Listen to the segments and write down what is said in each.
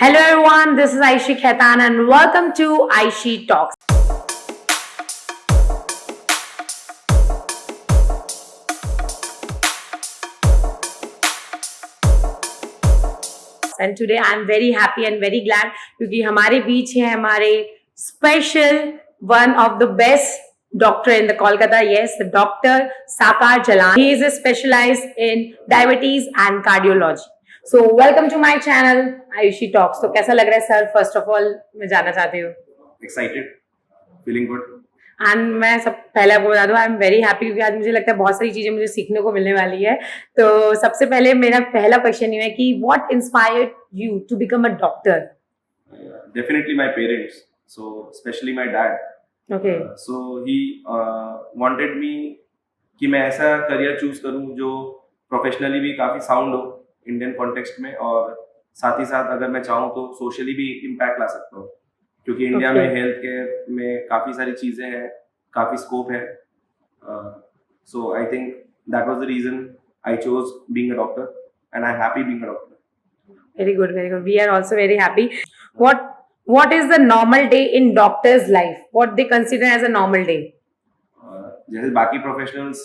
Hello everyone, this is Aishi Khaitan and welcome to Aishi Talks. And today I am very happy and very glad क्योंकि हमारे बीच है हमारे special one of the best doctor in the Kolkata, yes, the Dr. Sakar Jalan. He is specialized in diabetes and cardiology. So welcome to my channel Ayushi Talks. तो कैसा लग रहा है sir? First of all मैं जानना चाहती हूँ. Excited, feeling good. And मैं सब पहले आपको बता दूं, आई एम वेरी हैप्पी क्योंकि आज मुझे लगता है बहुत सारी चीजें मुझे सीखने को मिलने वाली है. तो सबसे पहले मेरा पहला क्वेश्चन ये है कि what inspired you to become a doctor? Definitely my parents. So especially my dad. Okay. So he wanted me कि मैं ऐसा करियर चूज करूं जो प्रोफेशनली भी काफी साउंड हो इंडियन कॉन्टेक्स्ट में, और साथ ही साथ अगर मैं चाहूँ तो सोशली भी इम्पैक्ट ला सकता हूँ, क्योंकि इंडिया में हेल्थ केयर में काफ़ी सारी चीज़ें हैं, काफ़ी स्कोप है. So I think that was the reason I chose being a doctor and I am happy being a doctor. Very good, very good. We are also very happy. What is the normal day in doctor's life? What they consider as a normal day? जैसे बाकी professionals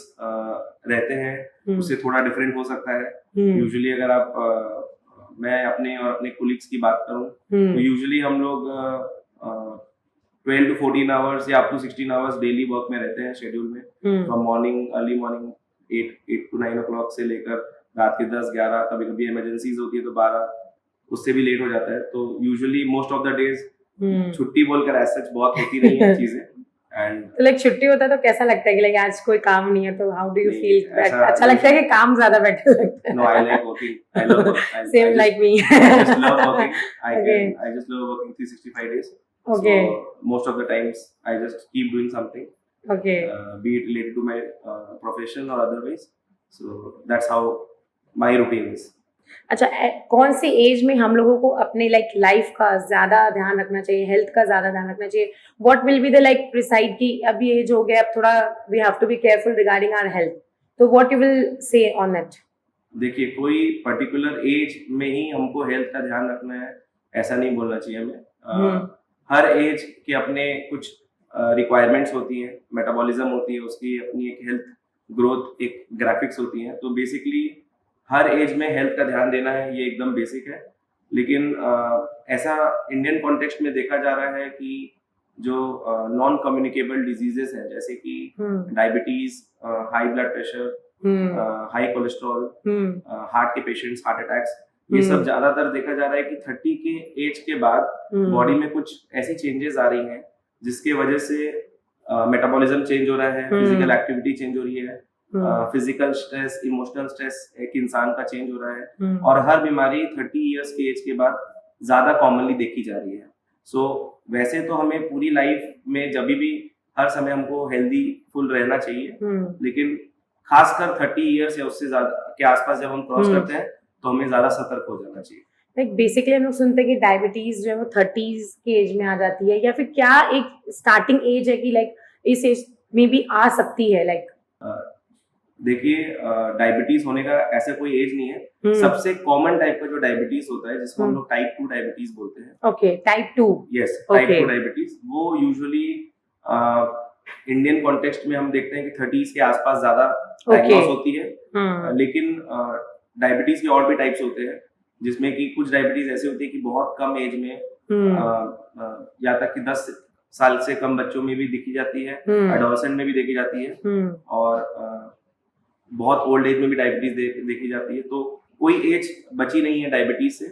रहते हैं उससे थोड़ा different हो सकता है. Usually अगर आप मैं अपने और अपने कोलिग्स की बात करूं तो यूजुअली हम लोग 12 to 14 आवर्स या up to 16 hours daily work में रहते हैं शेड्यूल में, from morning early morning 8 to 9 o'clock से लेकर रात के 10-11, कभी कभी इमरजेंसीज होती है तो 12, उससे भी लेट हो जाता है. तो usually most of the days छुट्टी बोलकर ऐसा सच बहुत होती नहीं है चीजें. एंड तो लाइक छुट्टी होता है तो कैसा लगता है कि लाइक आज कोई काम नहीं है, तो हाउ डू यू फील? ऐसा अच्छा लगता है कि काम ज्यादा बेटर लगता है? No, I like working. I love work. Same like me. I just love working. Okay. I just love working 365 days. Okay. So most of the times I just keep doing something, Okay. be it related to my profession or otherwise. So that's how my routine is. अच्छा, कौन सी as में हम लोगों को अपने like life का ज्यादा ध्यान रखना चाहिए, हेल्थ का ज्यादा ध्यान रखना चाहिए? What will be the like preside कि अब ये एज हो गया, अब थोड़ा we have to be careful regarding our health. तो what you will say on it? देखिए, कोई पर्टिकुलर एज में ही हमको हेल्थ का ध्यान रखना है ऐसा नहीं बोलना चाहिए हमें. हर एज के अपने कुछ रिक्वायरमेंट्स होती हैं, मेटाबॉलिज्म होती है उसकी, अपनी एक हेल्थ ग्रोथ, एक ग्राफिक्स होती हैं. तो बेसिकली हर एज में हेल्थ का ध्यान देना है, ये एकदम बेसिक है. लेकिन ऐसा इंडियन कॉन्टेक्स्ट में देखा जा रहा है कि जो नॉन कम्युनिकेबल डिजीजेस हैं जैसे कि diabetes, high blood pressure, high cholesterol, heart के पेशेंट्स, हार्ट अटैक्स, ये सब ज्यादातर देखा जा रहा है कि 30 के एज के बाद बॉडी में कुछ ऐसी चेंजेस आ रही हैं जिसके वजह से मेटाबॉलिज्म चेंज हो रहा है, फिजिकल एक्टिविटी चेंज हो रही है, फिजिकल स्ट्रेस, इमोशनल स्ट्रेस एक इंसान का चेंज हो रहा है, और हर बीमारी 30 इयर्स के एज के बाद ज्यादा कॉमनली देखी जा रही है. सो वैसे तो हमें पूरी लाइफ में जब भी हर समय हमको हेल्दी फुल रहना चाहिए, लेकिन खासकर 30 इयर्स या उससे ज्यादा के आसपास जब हम क्रॉस करते हैं तो हमें ज्यादा सतर्क हो जाना चाहिए. लाइक बेसिकली हम लोग सुनते हैं कि डायबिटीज जो है वो 30s के एज में आ जाती है, या फिर क्या एक स्टार्टिंग एज है कि लाइक इस एज में भी आ सकती है? लाइक देखिए, डायबिटीज होने का ऐसा कोई एज नहीं है. सबसे कॉमन टाइप का जो डायबिटीज होता है जिसको हम लोग टाइप 2 डायबिटीज बोलते हैं. Okay, type 2. Yes, type 2 diabetes वो यूजुअली इंडियन कॉन्टेक्स्ट में हम देखते हैं कि 30s के आसपास ज्यादा डायग्नोस होती है. लेकिन डायबिटीज के और भी टाइप्स होते हैं जिसमें कि कुछ डायबिटीज ऐसे होती है कि बहुत कम एज में या तक कि 10 साल से कम बच्चों में भी देखी जाती है, एडोलसेंट में भी देखी जाती है, और बहुत ओल्ड एज में भी डायबिटीज देखी जाती है. तो कोई एज बची नहीं है डायबिटीज से,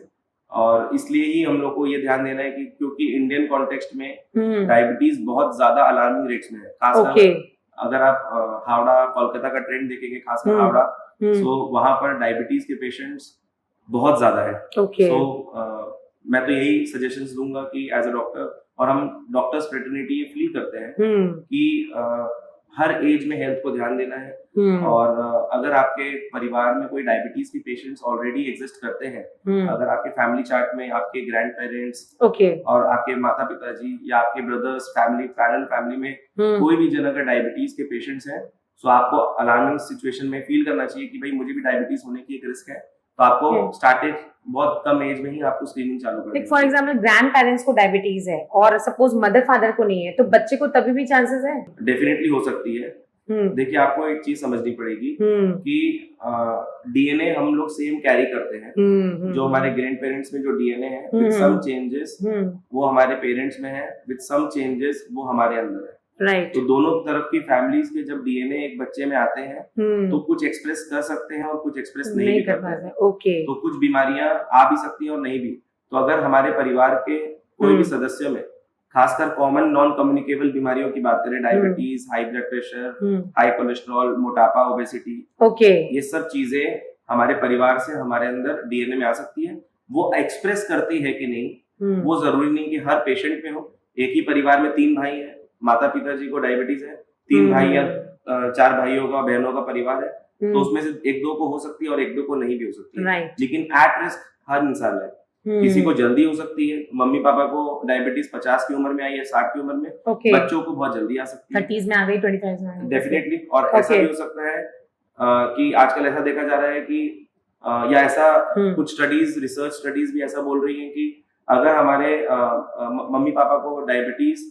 और इसलिए ही हम लोग को ये ध्यान देना है कि क्योंकि इंडियन कॉन्टेक्स्ट में डायबिटीज बहुत ज्यादा अलार्मिंग रेट्स में है. खासकर अगर आप हावड़ा कोलकाता का ट्रेंड देखेंगे, खासकर हावड़ा, सो वहां पर डायबिटीज के पेशेंट्स बहुत ज्यादा है. सो मैं तो यही सजेशंस दूंगा कि एज अ डॉक्टर, और हम डॉक्टर्स फ्रेटर्निटी ये फील करते हैं कि हर एज में हेल्थ को ध्यान देना है. और अगर आपके परिवार में कोई डायबिटीज के पेशेंट्स ऑलरेडी एग्जिस्ट करते हैं, अगर आपके फैमिली चार्ट में आपके ग्रैंड पेरेंट्स और आपके माता पिताजी या आपके ब्रदर्स, पैरेंट फैमिली में कोई भी जन अगर डायबिटीज के पेशेंट्स हैं, तो आपको अलार्मिंग सिचुएशन में फील करना चाहिए कि भाई मुझे भी डायबिटीज होने की एक रिस्क है, तो आपको Okay. स्टार्टेड बहुत कम एज में ही आपको स्क्रीनिंग चालू कर like for example grand parents को डायबिटीज है और सपोज मदर फादर को नहीं है, तो बच्चे को तभी भी चांसेस है? डेफिनेटली हो सकती है। देखिए, आपको एक चीज समझनी पड़ेगी कि डीएनए हम लोग सेम कैरी करते हैं। जो हमारे ग्रैंड पेरेंट्स में जो डीएनए है विद सम चेंजेस वो हमारे पेरेंट्स में है, विद सम चेंजेस वो हमारे अंदर है। राइट। तो दोनों तरफ की फैमिलीज के जब डीएनए एक बच्चे में आते हैं तो कुछ एक्सप्रेस कर सकते हैं और कुछ एक्सप्रेस नहीं भी करते हैं। ओके। तो कुछ बीमारियां आ भी सकती हैं और नहीं भी। तो अगर हमारे परिवार के कोई भी सदस्यों में खासकर कॉमन नॉन कम्युनिकेबल बीमारियों की बात करें, diabetes, high blood pressure, high cholesterol, मोटापा, ओबेसिटी, ओके, ये सब चीजें हमारे परिवार से हमारे अंदर डीएनए में आ सकती है। वो एक्सप्रेस करती है कि नहीं वो जरूरी नहीं कि हर पेशेंट में हो। एक ही परिवार में 3 भाई हैं, माता पिताजी को डायबिटीज है, 3 भाई या 4 भाइयों का बहनों का परिवार है, तो उसमें से 1-2 को हो सकती है और 1-2 को नहीं भी हो सकती है। लेकिन एट रिस्क हर इंसान है। किसी को जल्दी हो सकती है, मम्मी पापा को डायबिटीज 50 की उम्र में आई है, 60 की उम्र में, बच्चों को बहुत जल्दी आ सकती है, 30s में आ गई, 25 में आ गई, डेफिनेटली। और ऐसा भी हो सकता है कि आजकल ऐसा देखा जा रहा है कि या ऐसा कुछ स्टडीज, रिसर्च स्टडीज भी ऐसा बोल रही हैं कि अगर हमारे मम्मी पापा को डायबिटीज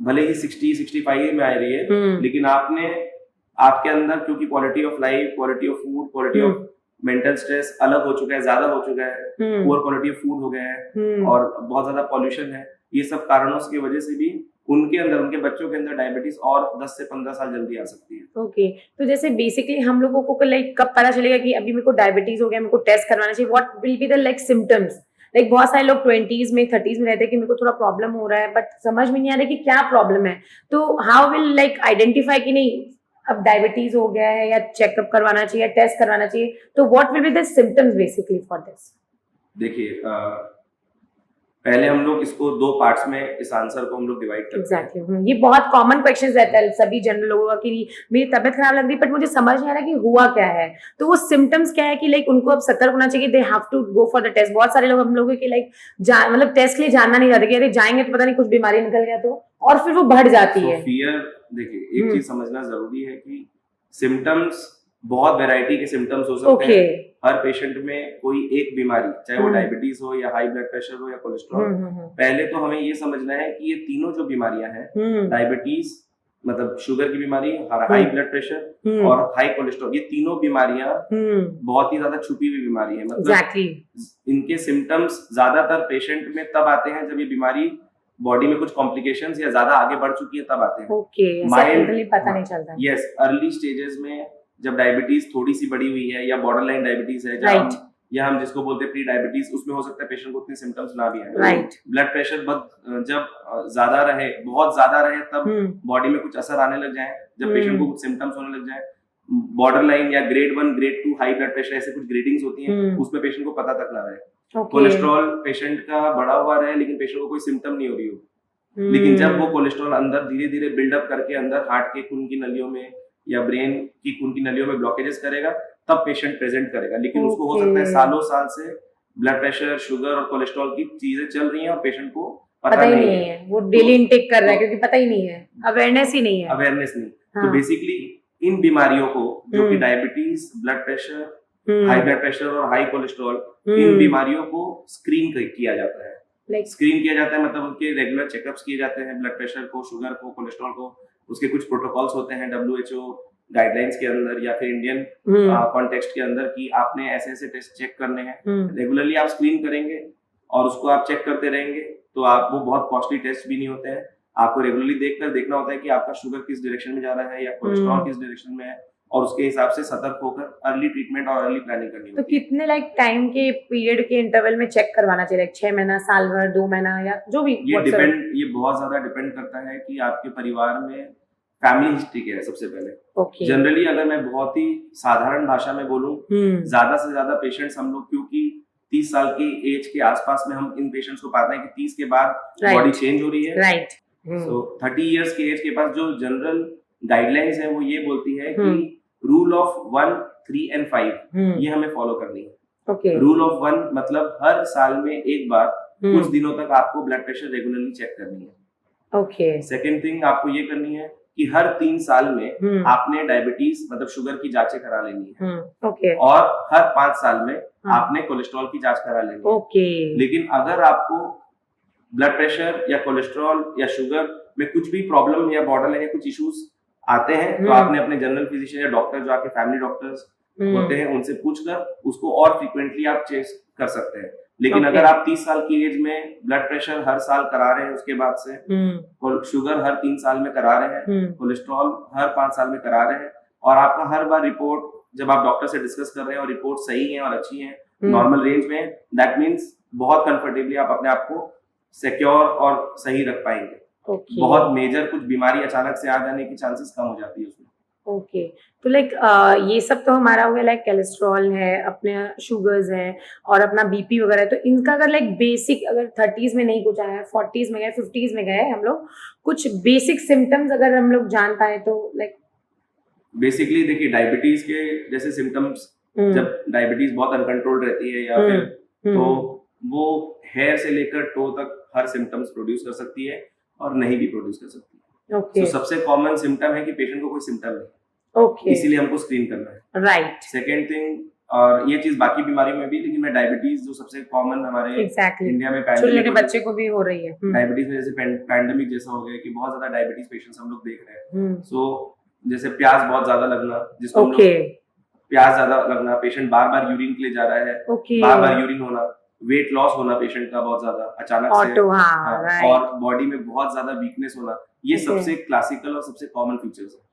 भले ही 60-65 में आ रही है, लेकिन आपके अंदर क्योंकि quality of life, quality of food, quality of mental stress अलग हो चुका है, ज्यादा हो चुका है, पुअर क्वालिटी ऑफ फूड हो गया है और बहुत ज्यादा पॉल्यूशन है, ये सब कारणों की वजह से भी उनके अंदर, उनके बच्चों के अंदर डायबिटीज और 10 से 15 साल जल्दी आ सकती है। ओके, तो जैसे बेसिकली हम लोगों को लाइक कब पता चलेगा कि अभी मेरे को डायबिटीज हो गया, मेरे को टेस्ट करवाना चाहिए? What will be the like symptoms? Like बहुत सारे लोग 20s में, 30s में रहते हैं कि मेरे को थोड़ा प्रॉब्लम हो रहा है, बट समझ में नहीं आ रहा कि क्या प्रॉब्लम है। तो हाउ विल लाइक आइडेंटिफाई कि नहीं अब डायबिटीज हो गया है या चेकअप करवाना चाहिए, टेस्ट करवाना चाहिए? तो what will be the symptoms basically for this? देखिए, पहले हम लोग इसको 2 पार्ट्स में इस आंसर को हम लोग डिवाइड करते हैं। एग्जैक्टली। ये बहुत कॉमन क्वेश्चन रहता है सभी जनरल लोगों का कि मेरी तबियत खराब लग रही है बट मुझे समझ नहीं आ रहा कि हुआ क्या है। तो वो सिम्टम्स क्या है कि लाइक उनको अब सतर्क होना चाहिए, they have to go for the test. बहुत सारे लोग हम लोगों के लाइक मतलब टेस्ट के लिए जानना नहीं चाहते कि अरे जाएंगे तो पता नहीं कुछ बीमारी निकल गया तो, और फिर वो बढ़ जाती है। फियर, देखिए एक चीज समझना जरूरी है कि सिम्टम्स बहुत वैरायटी के सिम्टम्स हो सकते हैं। हर पेशेंट में कोई एक बीमारी, चाहे वो डायबिटीज हो या हाई ब्लड प्रेशर हो या कोलेस्ट्रॉल, पहले तो हमें ये समझना है कि ये तीनों जो बीमारियां हैं, डायबिटीज मतलब शुगर की बीमारी, हाई ब्लड प्रेशर और हाई कोलेस्ट्रॉल, ये तीनों बीमारियां बहुत ही ज्यादा छुपी हुई बीमारी है। मतलब इनके सिम्टम्स ज्यादातर पेशेंट में तब आते हैं जब ये बीमारी बॉडी में कुछ कॉम्प्लिकेशंस या ज्यादा आगे बढ़ चुकी है, तब आते हैं। माइल्ड पता नहीं चलता। यस, अर्ली स्टेजेस में जब डायबिटीज थोड़ी सी बढ़ी हुई है या बॉर्डरलाइन डायबिटीज है, या हम जिसको बोलते हैं प्री डायबिटीज, उसमें हो सकता है पेशेंट को उतने सिम्टम्स ना भी आए। ब्लड प्रेशर जब ज्यादा रहे, बहुत ज्यादा रहे, तब बॉडी में कुछ असर आने लग जाए, जब पेशेंट को कुछ सिम्टम्स होने लग जाए। बॉर्डरलाइन या grade 1, grade 2 high blood pressure, ऐसे कुछ ग्रेडिंग्स होती हैं, उसमें पेशेंट को पता तक ना रहे। कोलेस्ट्रॉल पेशेंट का बढ़ा हुआ रहे लेकिन पेशेंट को कोई सिम्टम नहीं हो रही हो, लेकिन जब वो कोलेस्ट्रॉल अंदर धीरे धीरे बिल्डअप करके अंदर हार्ट के खून की नलियों में या ब्रेन की खून की नलियों में ब्लॉकेजेस करेगा, तब पेशेंट प्रेजेंट करेगा। लेकिन उसको हो सकता है सालों साल से ब्लड प्रेशर, शुगर और कोलेस्ट्रॉल की चीजें चल रही हैं और पेशेंट को पता ही नहीं है। वो डेली इनटेक कर रहा है क्योंकि पता ही नहीं है, अवेयरनेस ही नहीं है, अवेयरनेस नहीं। तो बेसिकली इन बीमारियों को, जो कि diabetes, blood pressure, high blood pressure और हाई कोलेस्ट्रॉल, इन बीमारियों को स्क्रीन किया जाता है। स्क्रीन किया जाता है मतलब उनके रेगुलर चेकअप्स किए जाते हैं, ब्लड प्रेशर को, शुगर को, कोलेस्ट्रॉल को। उसके कुछ प्रोटोकॉल्स होते हैं WHO गाइडलाइंस के अंदर या फिर इंडियन कॉन्टेक्स्ट के अंदर कि आपने ऐसे ऐसे टेस्ट चेक करने हैं। रेगुलरली आप स्क्रीन करेंगे और उसको आप चेक करते रहेंगे तो आप, वो बहुत कॉस्टली टेस्ट भी नहीं होते हैं। आपको रेगुलरली देखना होता है कि आपका शुगर किस डायरेक्शन में जा रहा है या कोलेस्ट्रॉल किस डायरेक्शन में है, और उसके हिसाब से सतर्क होकर अर्ली ट्रीटमेंट और अर्ली प्लानिंग करनी होती है। तो कितने लाइक टाइम के पीरियड के इंटरवल में चेक करवाना चाहिए? 6 महीना, साल भर, 2 महीना या जो भी? ये बहुत ज्यादा डिपेंड करता है कि आपके परिवार में फैमिली हिस्ट्री क्या है सबसे पहले। जनरली अगर मैं बहुत ही साधारण भाषा में बोलूं, ज्यादा से ज्यादा पेशेंट्स हम लोग, क्योंकि 30 साल की एज के आसपास में हम इन पेशेंट्स को पाते हैं कि 30 के बाद बॉडी चेंज हो रही है। सो 30 इयर्स के एज के पास जो जनरल गाइडलाइंस है वो ये बोलती है कि रूल ऑफ 1, 3 and 5 ये हमें फॉलो करनी है। रूल ऑफ 1 मतलब हर साल में एक बार कुछ दिनों तक आपको ब्लड प्रेशर रेगुलरली चेक करनी है। सेकेंड थिंग आपको ये करनी है कि हर 3 साल में आपने डायबिटीज मतलब शुगर की जांचें करा लेनी है। और हर 5 साल में हाँ। आपने कोलेस्ट्रॉल की जांच करा लेनी है। ओके। लेकिन अगर आपको ब्लड प्रेशर या कोलेस्ट्रॉल या शुगर में कुछ भी प्रॉब्लम या बॉर्डरलाइन या कुछ इश्यूज आते हैं तो आपने अपने जनरल फिजिशियन या डॉक्टर जो आपके फैमिली डॉक्टर्स होते हैं उनसे पूछकर उसको और फ्रीक्वेंटली आप चेक कर सकते हैं। लेकिन Okay. अगर आप 30 साल की एज में ब्लड प्रेशर हर साल करा रहे हैं उसके बाद से, और शुगर हर 3 साल में करा रहे हैं, कोलेस्ट्रॉल हर 5 साल में करा रहे हैं, और आपका हर बार रिपोर्ट जब आप डॉक्टर से डिस्कस कर रहे हैं और रिपोर्ट सही है और अच्छी है, नॉर्मल रेंज में, दैट मीन्स बहुत कंफर्टेबली आप अपने आप को सिक्योर और सही रख पाएंगे। Okay. बहुत मेजर कुछ बीमारी अचानक से आ जाने की चांसेस कम हो जाती है उसमें। ओके। तो लाइक ये सब तो हमारा हो गया, लाइक कोलेस्ट्रॉल है, अपने शुगर्स है और अपना बीपी वगैरह है। तो इनका अगर लाइक बेसिक, अगर 30s में नहीं कुछ आया, 40s में गए, 50s में गए हम लोग, कुछ बेसिक सिम्टम्स अगर हम लोग जान पाए तो लाइक बेसिकली देखिए, डायबिटीज के जैसे सिम्टम्स, जब डायबिटीज बहुत अनकंट्रोल्ड रहती है या फिर तो वो हेयर से लेकर टो तक हर सिम्टम्स प्रोड्यूस कर सकती है और नहीं भी प्रोड्यूस कर सकती है। ओके। तो सबसे कॉमन सिम्टम है कि पेशेंट को कोई सिम्टम नहीं, ओके, इसीलिए हमको स्क्रीन करना है। राइट। सेकेंड थिंग, और ये चीज बाकी बीमारियों में भी, लेकिन मैं डायबिटीज जो सबसे कॉमन हमारे एग्जैक्टली इंडिया में छोटे बच्चे को भी हो रही है डायबिटीज में, जैसे पैंडेमिक जैसा हो गया कि बहुत ज्यादा डायबिटीज पेशेंट्स हम लोग देख रहे हैं। सो जैसे प्यास बहुत ज्यादा लगना, जिसको हम लोग प्यास ज्यादा लगना, पेशेंट बार बार यूरिन के लिए जा रहा है, बार बार यूरिन होना, वेट लॉस होना पेशेंट का बहुत ज्यादा अचानक से, और बॉडी में बहुत ज्यादा वीकनेस होना, ये सबसे क्लासिकल और सबसे कॉमन फीचर्स है।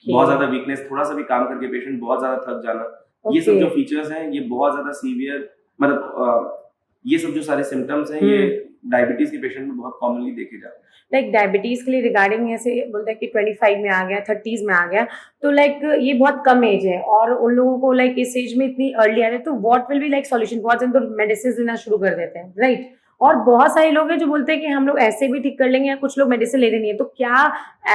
बहुत ज्यादा वीकनेस, थोड़ा सा भी काम करके पेशेंट बहुत ज्यादा थक जाना, ये सब जो फीचर्स हैं ये बहुत ज्यादा सीवियर, मतलब ये सब जो सारे सिम्टम्स हैं ये डायबिटीज के पेशेंट में बहुत कॉमनली देखे जाते हैं। लाइक डायबिटीज के लिए रिगार्डिंग ऐसे बोलते हैं कि 25 में आ गया, 30s में आ गया, तो लाइक ये बहुत कम एज है और उन लोगों को लाइक इस एज में इतनी अर्ली आ रही है, तो what will be like solution? बहुत जन तो मेडिसिन लेना शुरू कर देते हैं, राइट? और बहुत सारे लोग हैं जो बोलते हैं कि हम लोग ऐसे भी ठीक कर लेंगे, या कुछ लोग मेडिसिन लेते नहीं है। तो क्या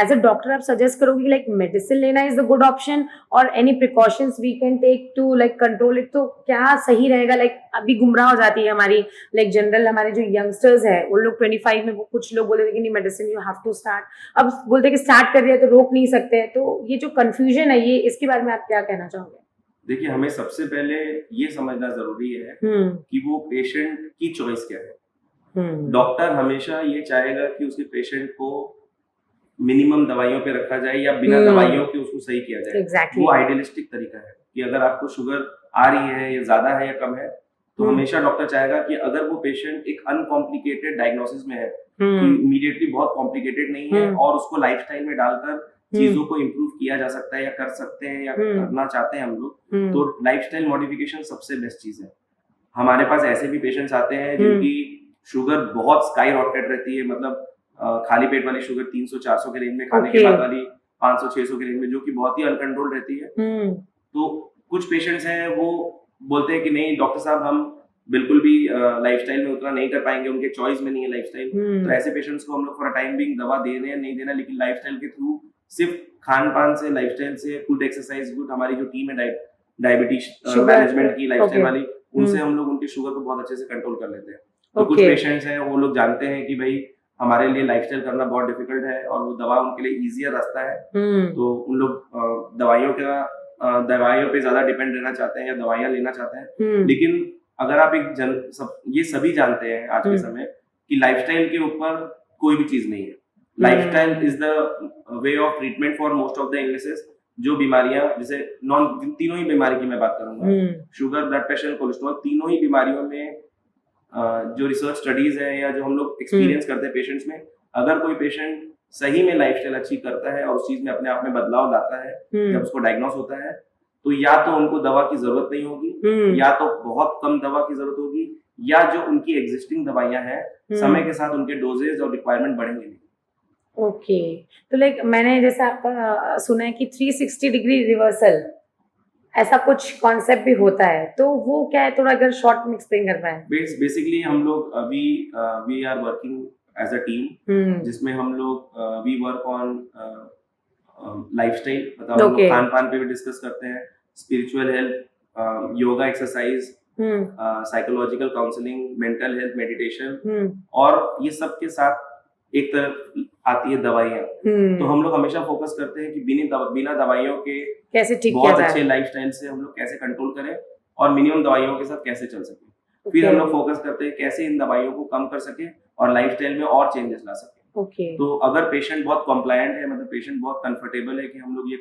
एज अ डॉक्टर आप सजेस्ट करोगे लाइक मेडिसिन लेना इज द गुड ऑप्शन, और any precautions we can take to like control it? तो क्या सही रहेगा? लाइक अभी गुमराह हो जाती है हमारी लाइक जनरल, हमारे जो यंगस्टर्स है उन लोग 25 में, कुछ लोग बोलते थे कि नहीं medicine you have to start, अब बोलते हैं कि स्टार्ट कर दिया तो रोक नहीं सकते। तो ये जो कंफ्यूजन है, ये इसके बारे में आप क्या कहना चाहोगे? देखिए, हमें सबसे पहले ये समझना जरूरी है कि वो पेशेंट की चॉइस क्या है। डॉक्टर हमेशा ये चाहेगा कि उसके पेशेंट को मिनिमम दवाइयों पे रखा जाए या बिना दवाइयों के उसको सही किया जाए। Exactly. वो आइडियलिस्टिक तरीका है कि अगर आपको शुगर आ रही है या ज्यादा है या कम है, तो हमेशा डॉक्टर चाहेगा कि अगर वो पेशेंट एक अनकॉम्प्लिकेटेड डायग्नोसिस में है, कि इमीडिएटली बहुत कॉम्प्लिकेटेड नहीं है और उसको लाइफस्टाइल में डालकर चीजों को इम्प्रूव किया जा सकता है या कर सकते हैं या करना चाहते हैं हम लोग, तो लाइफस्टाइल मॉडिफिकेशन सबसे बेस्ट चीज है। हमारे पास ऐसे भी पेशेंट्स आते हैं जिनकी शुगर बहुत स्काई रॉकेट रहती है, मतलब खाली पेट वाली शुगर 300-400 के रेंज में, खाने के बाद वाली 500-600 के रेंज में, जो कि बहुत ही अनकंट्रोल्ड रहती है। तो कुछ पेशेंट्स हैं वो बोलते हैं कि नहीं डॉक्टर साहब, हम बिल्कुल भी लाइफस्टाइल में उतना नहीं कर पाएंगे, उनके चॉइस में नहीं है लाइफस्टाइल। तो ऐसे पेशेंट्स को हम लोग फॉर अ टाइम बिंग दवा दे रहे हैं, नहीं देना, लेकिन लाइफस्टाइल के थ्रू, सिर्फ खान पान से, लाइफस्टाइल से, फूड एक्सरसाइज गुड, हमारी जो टीम है डायबिटीज मैनेजमेंट की लाइफस्टाइल वाली, उनसे हम लोग उनकी शुगर को बहुत अच्छे से कंट्रोल कर लेते हैं। तो कुछ पेशेंट्स हैं वो लोग जानते हैं कि भाई हमारे लिए लाइफस्टाइल करना बहुत डिफिकल्ट है और वो दवा उनके लिए इजियर रास्ता है, तो उन लोग दवाइयों पे ज्यादा डिपेंड रहना चाहते हैं या दवाइयां लेना चाहते हैं। लेकिन अगर आप ये सभी जानते हैं आज के समय कि लाइफस्टाइल के ऊपर कोई भी चीज नहीं है। Lifestyle is the way of treatment for most of the illnesses. जो बीमारियां, जैसे तीनों ही बीमारी की मैं बात करूंगा, शुगर, ब्लड प्रेशर, कोलेस्ट्रॉल, तीनों ही बीमारियों में जो रिसर्च स्टडीज है या जो हम लोग एक्सपीरियंस करते हैं पेशेंट्स में, अगर कोई पेशेंट सही में लाइफस्टाइल अच्छी करता है और उस चीज में अपने आप में बदलाव लाता है, जब उसको डायग्नोस होता है, तो या तो उनको दवा की जरूरत नहीं होगी, या तो बहुत कम दवा की जरूरत होगी, या जो उनकी एग्जिस्टिंग दवाइयां हैं समय के साथ उनके डोजेज और रिक्वायरमेंट बढ़ेंगे नहीं। ओके। तो लाइक मैंने जैसे आपका सुना है कि 360 डिग्री रिवर्सल ऐसा कुछ कॉन्सेप्ट भी होता है, तो वो क्या है, थोड़ा अगर शॉर्ट में एक्सप्लेन कर पाए? बेसिकली हम लोग अभी we are working as a team, जिसमें हम लोग वी वर्क ऑन लाइफस्टाइल, मतलब हम लोग खान पान पे भी डिस्कस करते हैं, spiritual health, yoga exercise, psychological counselling, mental health, meditation, और ये सब के साथ एक तरफ आती है दवाइयाँ। तो हम लोग हमेशा फोकस करते हैं कि बिना दवाइयों के कैसे ठीक बहुत अच्छे लाइफस्टाइल से हम लोग कैसे कंट्रोल करें और मिनिमम दवाइयों के साथ कैसे चल सके। फिर हम लोग फोकस करते हैं कैसे इन दवाइयों को कम कर सके और लाइफस्टाइल में और चेंजेस ला सके। तो अगर पेशेंट बहुत कॉम्प्लायंट है, मतलब पेशेंट बहुत कंफर्टेबल है कि हम लोग ये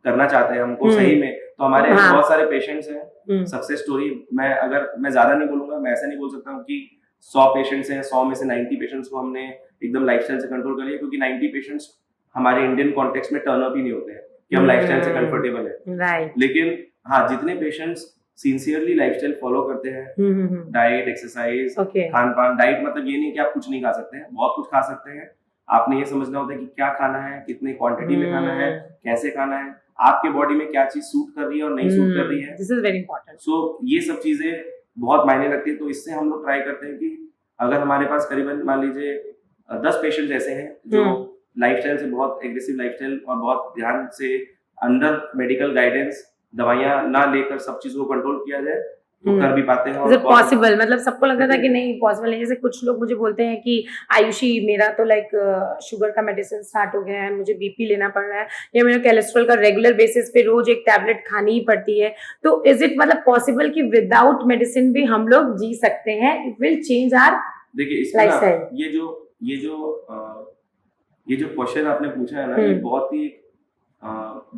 करना चाहते हैं हमको सही में, तो हमारे बहुत सारे पेशेंट्स हैं। सक्सेस स्टोरी मैं ज्यादा नहीं बोलूंगा, मैं ऐसा नहीं बोल सकता हूँ कि 100 पेशेंट्स हैं, 100 में से 90 पेशेंट्स को हमने एकदम लाइफस्टाइल से कंट्रोल कर लिया, क्योंकि 90 पेशेंट्स हमारे इंडियन कॉन्टेक्स्ट में टर्न अप ही नहीं होते हैं कि हम लाइफस्टाइल से कंफर्टेबल है। लेकिन हाँ, जितने पेशेंट्स सिंसियरली लाइफस्टाइल फॉलो करते हैं, डाइट, एक्सरसाइज, खान पान, डाइट मतलब ये नहीं कि आप कुछ नहीं खा सकते हैं, बहुत कुछ खा सकते हैं। आपने ये समझना होता है कि क्या खाना है, कितनी क्वांटिटी में खाना है, कैसे खाना है, आपके बॉडी में क्या चीज सूट कर रही है और नहीं सूट कर रही है। This is very important. So ये सब चीजें बहुत मायने रखती है। तो इससे हम लोग ट्राई करते हैं कि अगर हमारे पास करीबन मान लीजिए 10 पेशेंट्स ऐसे हैं जो लाइफस्टाइल से बहुत एग्रेसिव लाइफस्टाइल और बहुत ध्यान से अंडर मेडिकल गाइडेंस दवाइयां ना लेकर सब चीजों को कंट्रोल किया जाए, तो कर भी पाते हैं। और पॉसिबल, मतलब सबको लगता था कि नहीं पॉसिबल नहीं। जैसे कुछ लोग मुझे बोलते हैं कि आयुषी मेरा तो लाइक शुगर का मेडिसिन स्टार्ट हो गया है, मुझे बीपी लेना पड़ रहा है, या मेरा कोलेस्ट्रॉल का रेगुलर बेसिस पे रोज एक टैबलेट खानी ही पड़ती है। तो इज इट मतलब पॉसिबल कि विदाउट मेडिसिन भी हम लोग जी सकते हैं? It will change our lifestyle. ये जो क्वेश्चन आपने पूछा है ना, ये बहुत ही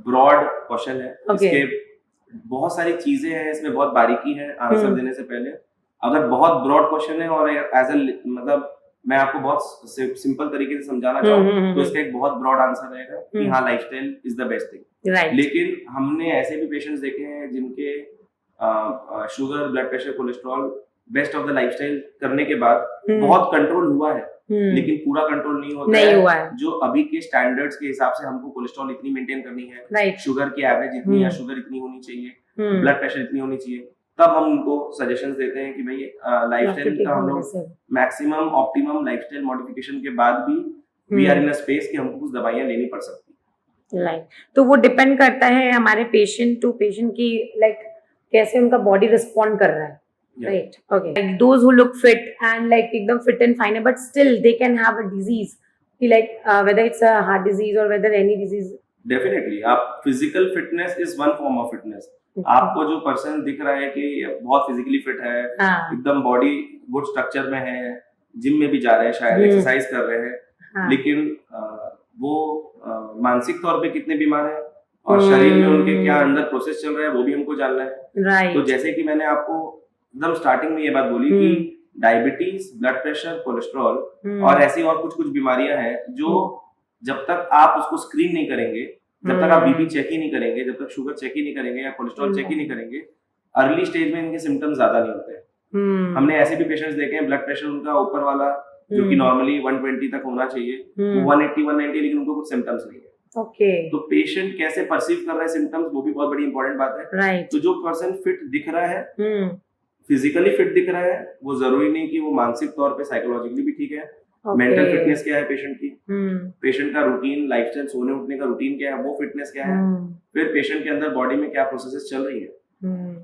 ब्रॉड क्वेश्चन है। इसके बहुत सारी चीजें हैं, इसमें बहुत बारीकी है आंसर देने से पहले। अगर बहुत ब्रॉड क्वेश्चन है और एज ए मतलब मैं आपको बहुत सिंपल तरीके से समझाना चाहूँ तो इसका एक बहुत ब्रॉड आंसर रहेगा कि हाँ, lifestyle is the best thing. लेकिन हमने ऐसे भी पेशेंट्स देखे हैं जिनके sugar, blood pressure, cholesterol best of the lifestyle करने के बाद बहुत कंट्रोल हुआ है, लेकिन पूरा कंट्रोल नहीं हुआ है। जो अभी के स्टैंडर्ड्स के हिसाब से हमको कोलेस्ट्रॉल इतनी मेंटेन करनी है, शुगर की एवरेज इतनी या शुगर इतनी होनी चाहिए, ब्लड प्रेशर इतनी होनी चाहिए, तब हम उनको सजेशंस देते हैं कि भाई लाइफस्टाइल का हम लोग मैक्सिमम ऑप्टिमम लाइफस्टाइल मॉडिफिकेशन के बाद भी we are in a space कि हमको कुछ दवाइयां लेनी पड़ सकती है। तो वो डिपेंड करता है हमारे पेशेंट टू पेशेंट की लाइक कैसे उनका बॉडी रिस्पॉन्ड कर रहा है। Right. Okay. Like those who look fit and like एकदम fit and fine, but still they can have a disease. Like whether it's a heart disease or whether any disease. Definitely, आप physical fitness is one form of fitness. आपको जो person दिख रहा है कि बहुत physically fit है, एकदम बॉडी गुड स्ट्रक्चर में है, जिम में भी जा रहे हैं, शायद एक्सरसाइज कर रहे हैं, लेकिन वो मानसिक तौर पे कितने बीमार हैं और शरीर में उनके क्या अंदर प्रोसेस चल रहा है वो भी हमको जानना है। तो जैसे कि मैंने आपको एकदम स्टार्टिंग में ये बात बोली कि डायबिटीज, ब्लड प्रेशर, कोलेस्ट्रॉल और ऐसी और कुछ बीमारियां हैं जो जब तक आप उसको स्क्रीन नहीं करेंगे, जब तक आप बीपी चेक ही नहीं करेंगे, जब तक शुगर चेक ही नहीं करेंगे या कोलेस्ट्रॉल चेक ही नहीं करेंगे, अर्ली स्टेज में इनके सिम्टम्स ज्यादा नहीं होते। हमने ऐसे भी पेशेंट्स देखे हैं ब्लड प्रेशर उनका ऊपर वाला जो कि नॉर्मली 120 तक होना चाहिए, 180, 190, लेकिन उनको कुछ सिम्टम्स नहीं है। तो पेशेंट कैसे परसीव कर रहा है सिम्टम्स, वो भी बहुत बड़ी इंपॉर्टेंट बात है। तो जो पर्सन फिट दिख रहा है, फिजिकली फिट दिख रहा है, वो जरूरी नहीं कि वो मानसिक तौर पे साइकोलॉजिकली भी ठीक है। मेंटल फिटनेस क्या है पेशेंट की, पेशेंट का रूटीन, लाइफस्टाइल, सोने उठने का रूटीन क्या है, वो फिटनेस क्या है, फिर पेशेंट के अंदर बॉडी में क्या प्रोसेसेस चल रही है।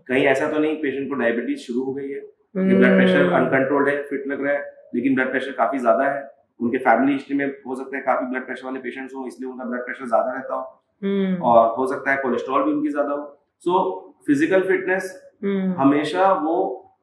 कहीं ऐसा तो नहीं पेशेंट को डायबिटीज शुरू हो गई है, ब्लड प्रेशर अनकंट्रोल्ड है, फिट लग रहा है, लेकिन ब्लड प्रेशर काफी ज्यादा है, उनके फैमिली हिस्ट्री में हो सकता है काफी ब्लड प्रेशर वाले पेशेंट्स हो, इसलिए उनका ब्लड प्रेशर ज्यादा रहता हो, और हो सकता है कोलेस्ट्रॉल भी उनकी ज्यादा हो। सो फिजिकल फिटनेस हमेशा वो